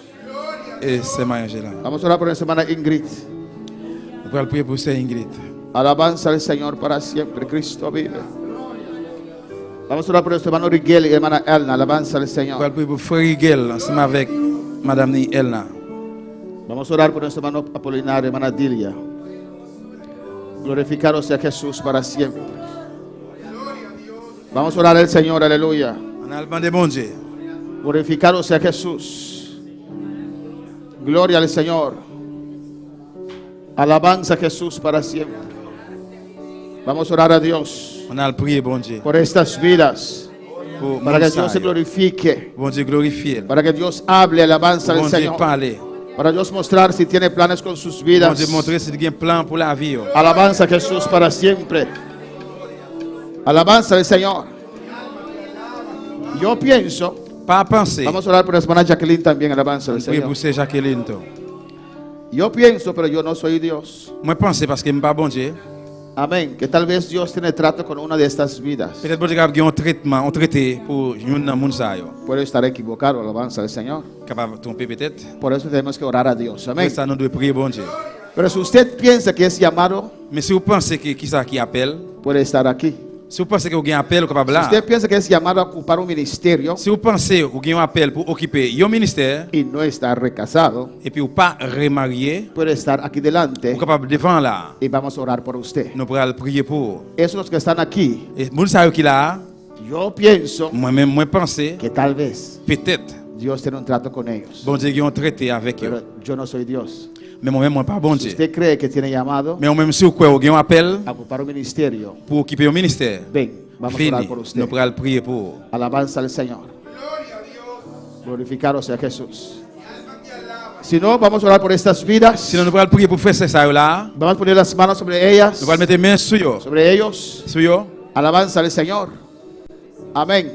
et sœur Marie-Angela. Vamos a orar por nuestra hermana Ingrid. Nous allons prier pour sœur Ingrid. Alabanza al Señor para siempre. Cristo vive. Vamos a orar por nuestro hermano Rigel y hermana Elna. Alabanza al Nous Señor. allons prier pour frère Miguel ensemble avec madame ni Elna. Vamos a orar por nuestro hermano Apolinario, hermana Dilia. Glorificado sea Jesús para siempre. Vamos a orar al Señor, aleluya. On a le demandé bon Dieu. Glorificado sea Jesús. Gloria al Señor. Alabanza a Jesús para siempre. Vamos a orar a Dios On a le prié bon Dieu. por estas vidas, Pour para que mon Dios se salut. glorifique, Bon Dieu glorifié. para que Dios hable, alabanza al Bon Dieu Señor, parler. para Dios mostrar si tiene planes con sus Bon vidas. Dieu montrer s'il y a un plan pour la vie. Alabanza a Jesús para siempre. Alabanza al Señor. Yo pienso, Pas penser. vamos a orar por la hermana Jacqueline también, alabanza al Prier Señor. pour sœur Jacqueline. tout. Yo pienso, pero yo no soy Dios. Moi penser parce que je pas bon Dieu. Amén. Que tal vez Dios tiene trato con una de estas vidas. Peut-être bon Dieu capable un traitement, un traité pour une dans monde ça yo. Puede estar equivocado, alabanza al Señor. Capable de tromper peut-être. Por eso tenemos que orar a Dios. Pour Amén. ça nous devons prier bon Dieu. Pero si usted piensa que es llamado, Mais si vous pensez que qui ça qui appelle, puede estar aquí. si vous pensez que vous avez un appel au capable Si là, usted piensa que es llamado a ocupar un ministerio si vous pensez que vous avez un appel pour occuper un ministère y no estar recasado, et puis vous pas remarié, puede estar aquí delante vous capable devant là, y vamos a orar por usted. nous pourrons prier pour. Esos los que están aquí, Et moun sa yo qui là, yo pienso moi-même moi penser que tal vez peut-être Dios tiene un trato con ellos. bon Dieu qui ont traité avec eux. Pero yo no soy Dios. Mais moi-même moi pas bon Si Dieu. usted cree que tiene llamado Mais moi-même si vous croyez vous avez un appel a ocupar un ministerio, pour occuper un ministère, ven, vamos a fini, orar por usted. nous pourrons prier pour. Alabanza al Señor. Glorificado sea Jesús. Si no, vamos a orar por estas vidas. Sinon nous pourrons prier pour faire ça là. Vamos a poner las manos sobre ellas, Nous allons mettre main sur yo. sobre ellos. Sur yo Alabanza al Señor. Amén.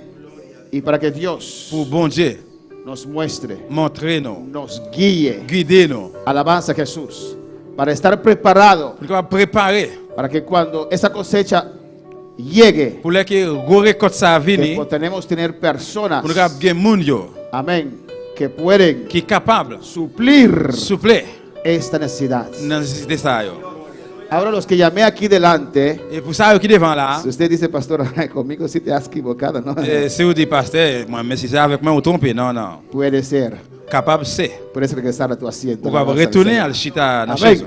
Y para que Dios pour bon Dieu nos muestre, montrer nous, nos guíe. guider nous. Alabanza a Jesús. Para estar preparado, Pour nous préparer para que cuando esa cosecha llegue, pour que gros récolte ça que venir, tenemos tener personas, pour nous gagner moun yo amén, que pueden qui est capable suplir souffler esta necesidad. dans nécessité ça yo. Ahora los que llamé aquí delante, Et pour ça yo qui devant là, si usted dice, pastor, ay, conmigo si te has equivocado, no, si vous dites pasteur, moi mais si c'est avec moi vous trompez, non non. puede ser, Capable c'est. puedes regresar a tu asiento. Vous va Alabanza al retourner Señor. al chita dans Amén. chaise.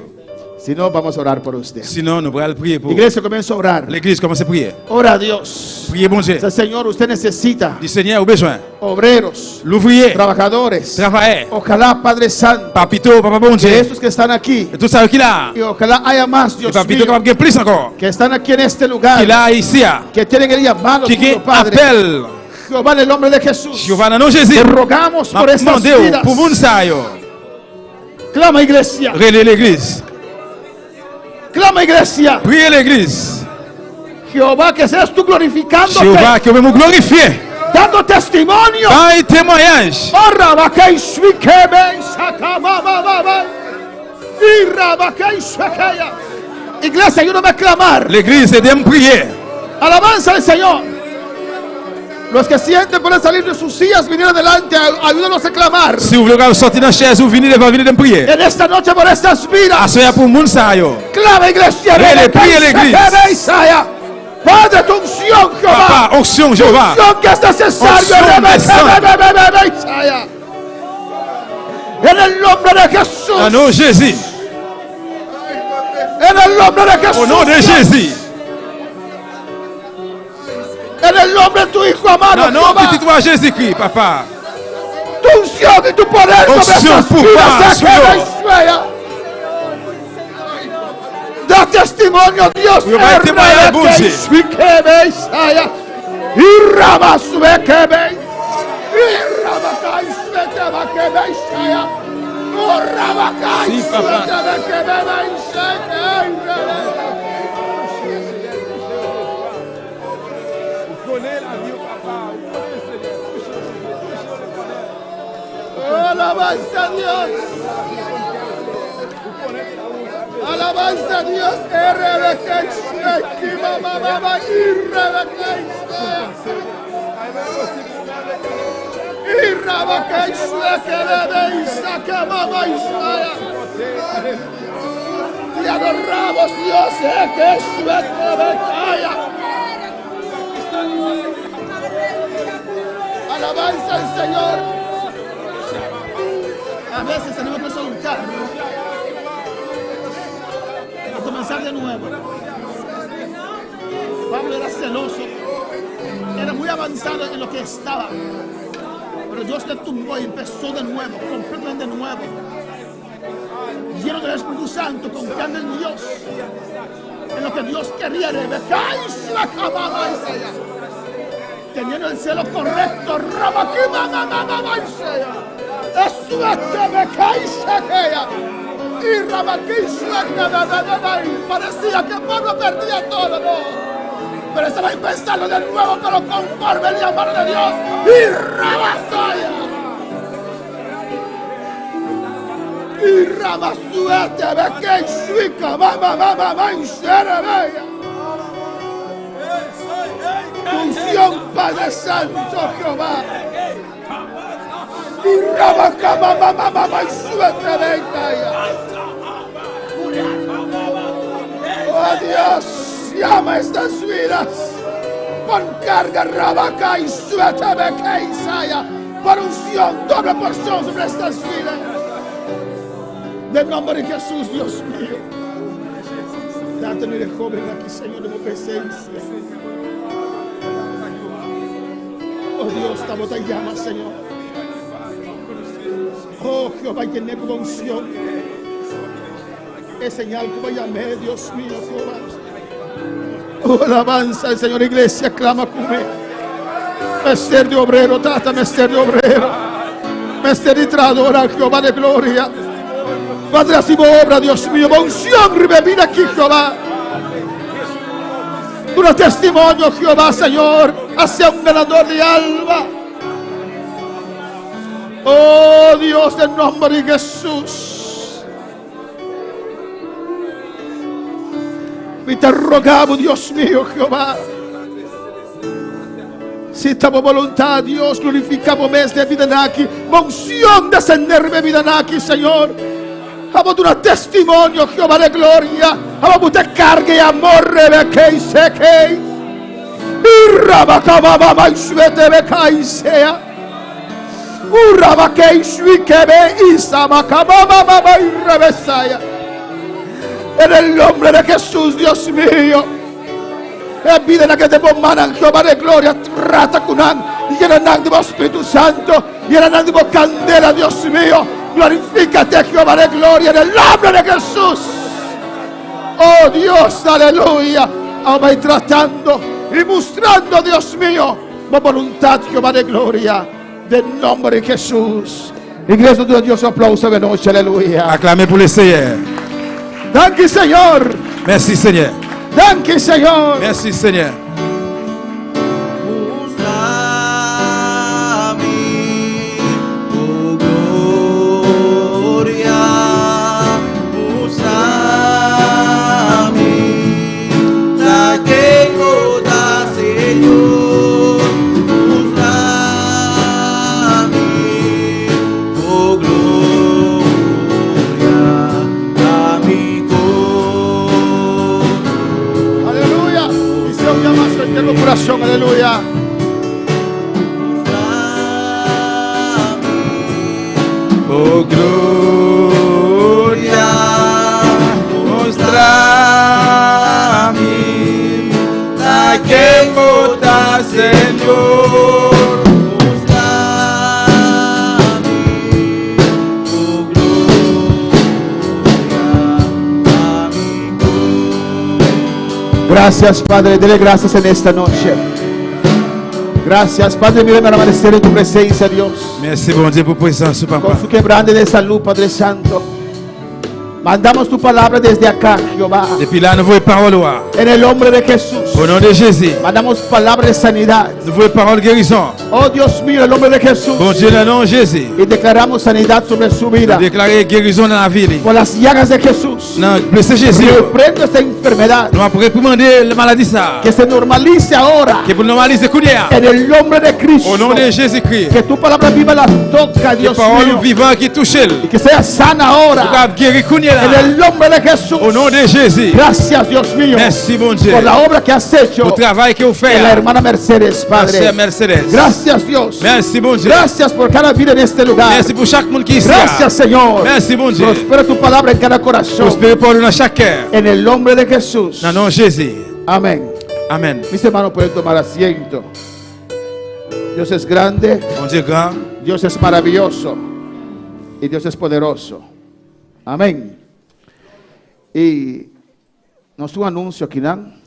Si no, vamos a orar por usted. Sinon nous pourrons prier pour. Iglesia, comienza a orar. L'église commence à prier. Ora a Dios. Priez bon Dieu. O sea, Señor, usted necesita Du Seigneur au besoin. obreros, L'ouvrier, trabajadores. travailler. Ojalá, Padre Santo, Papito, papa bon que Dieu. estos que están aquí, Et tout ça qui là. y ojalá haya más, Et Dios papito mío, capable de plus encore. que están aquí en este lugar, Qui là ici, que tienen el llamado qui tuyo, Padre. appelle. Jehová, en el nombre de Jesús, Jehová dans nom de Jésus. te rogamos por estas Demandez vidas. pour moun sa yo. Clama, iglesia. Relais l'église. Clama, iglesia. Priez l'église. Jehová, que seas tú glorificándote, Jehová que vous glorifier. dando testimonio. Dans témoignage. Orra, bakay, shvikebe, sakamamamamay. Irra, bakay, shvikaya. Iglesia, ayúdame a clamar. L'église c'est de prier. Alabanza al Señor. Los que sienten pueden salir de sus sillas, venir adelante, ayúdanos a clamar. Si vous voulez sortir dans la chaise ou venir devant venir de prier. En esta noche por estas vidas. Assoyez pour moun sa yo. Clama, iglesia. Priez, Rebecca, priez l'église. Shekebe, Isaiah. Padre, tu unción, Jehová. Papa, onction Jéhovah. Unción que es necesario. Unción descend. En el nombre de Jesús. Au nom de Jésus. En el nombre de Jesús. Au nom de Jésus. En el nombre de tu Hijo amado. Dans le nom Jehová. petit toi Jésus-Christ, papa. Tu unción y tu poder sobre Unción, estas pouvoir, vidas. Señor. Da testimonio, Dios. Yo voy a témoigner, bon Dieu. Y Rama Suekebe. Y Ramakai Suekebe. Oh, Ramakai Sí, papa. Alabanza a Dios. Alabanza a Dios. Te adoramos, Dios. Alabanza al Señor. A veces tenemos que soltar y comenzar de nuevo. Pablo era celoso, era muy avanzado en lo que estaba, pero Dios le tumbó y empezó de nuevo, completamente de nuevo, lleno del Espíritu Santo, confiando en Dios, en lo que Dios quería de él. Teniendo el celo correcto, parecía que Pablo perdía todo, no. Pero estaba pensando de nuevo, pero conforme el llamado de Dios. Y Rabasaya. Y Rabasuete, Beque, Suica, mamá, y Serebeya. Unción, Padre Santo, Jehová. Y Rabacama, mamá, y Suete, Beca. Oh Dios, llama estas vidas con carga rabaca y sueta beca y saya, por unción, doble porción sobre estas vidas. De nombre de Jesús, Dios mío. Date de joven aquí, Señor, de tu presencia. Oh Dios, estamos te llama, Señor. Oh Jehová, llené tu unción. Es señal que vaya a Dios mío, Jehová. Oh, alabanza al Señor, iglesia, clama conmigo. Mester de obrero, trata mester de obrero. Mester de traidor, Jehová de gloria. Padre, así obra, Dios mío, unción, revivir aquí, Jehová. Tu testimonio, Jehová, Señor, hacia un ganador de alma. Oh, Dios, en nombre de Jesús. Y te rogamos, Dios mío, Jehová. Si estamos voluntad, Dios, glorificamos mes de vida aquí. Unción descenderme vida aquí, Señor. Vamos un testimonio, Jehová de gloria. Vamos te cargue amor, Rebeca y seque. Y rabacababa y suete beca y sea. Urrabaque y suikebe y samacababa y rebesaya. En el nombre de Jesús, Dios mío. Piden que te pongan Jehová de gloria. Trata con y llenan de Espíritu Santo. Llenan de candela, Dios mío. Glorifícate, Jehová de gloria, en el nombre de Jesús. Oh Dios, aleluya. Vamos a ir tratando y mostrando, Dios mío, la voluntad, Jehová de gloria, del nombre de Jesús. Iglesia de Dios, aplauso de noche, aleluya. Acclamez pour le Seigneur. Danke, Señor. Merci Seigneur. Danke, Señor. Merci Seigneur. Aleluya. Y se eterno corazón, aleluya. Oh gloria, mostrame la que vota, Señor. Gracias, Padre, dele gracias en esta noche. Gracias, Padre, mira amanecer en tu presencia, Dios. Merci bon Dieu pour présence, Con papa. su quebrante de salud, Padre Santo. Mandamos tu palabra desde acá, Jehová. Depuis là, nous voyons parole. En el nombre de Jesús. Au nom de Jésus, Mandamos palabra de sanidad. nous voyons parole guérison. Oh Dios mío, en el nombre de Jesús. Bon Dieu, dans le nom de Jésus, Y declaramos sanidad sobre su vida. déclarer guérison dans la vie. Por las llagas de Jesús. Non, blessé Jésus. Reprendo esta enfermedad. Nous avons réprimander la maladie ça. Que se normalice ahora. Que pour normaliser courir. En el nombre de Cristo. Au nom de Jésus-Christ. Que tu palabra viva la toca, Que Dios parole mío. vivant qui touche. Y que sea sana ahora. Guérir courir En là. el nombre de Jesús. Au nom de Jésus. Gracias, Dios mío. Merci bon Dieu. Por la obra que has hecho Au travail que vous en faites. la hermana Mercedes, Merci Padre. Mercedes. Gracias, Dios. Merci bon Dieu. Gracias por cada vida en este lugar. Merci pour chaque monde qui est ici. Gracias, Señor. Merci bon Dieu. Prospera tu palabra en cada corazón. Prospérez pour nous dans chaque cœur. En el nombre de Jesús. Dans le nom de Jésus. Amén. Amen. Mis hermanos pueden tomar asiento. Dios es grande, Bon Dieu grand. Dios es maravilloso y Dios es poderoso. Amén. Y nos un anuncio aquí, ¿no?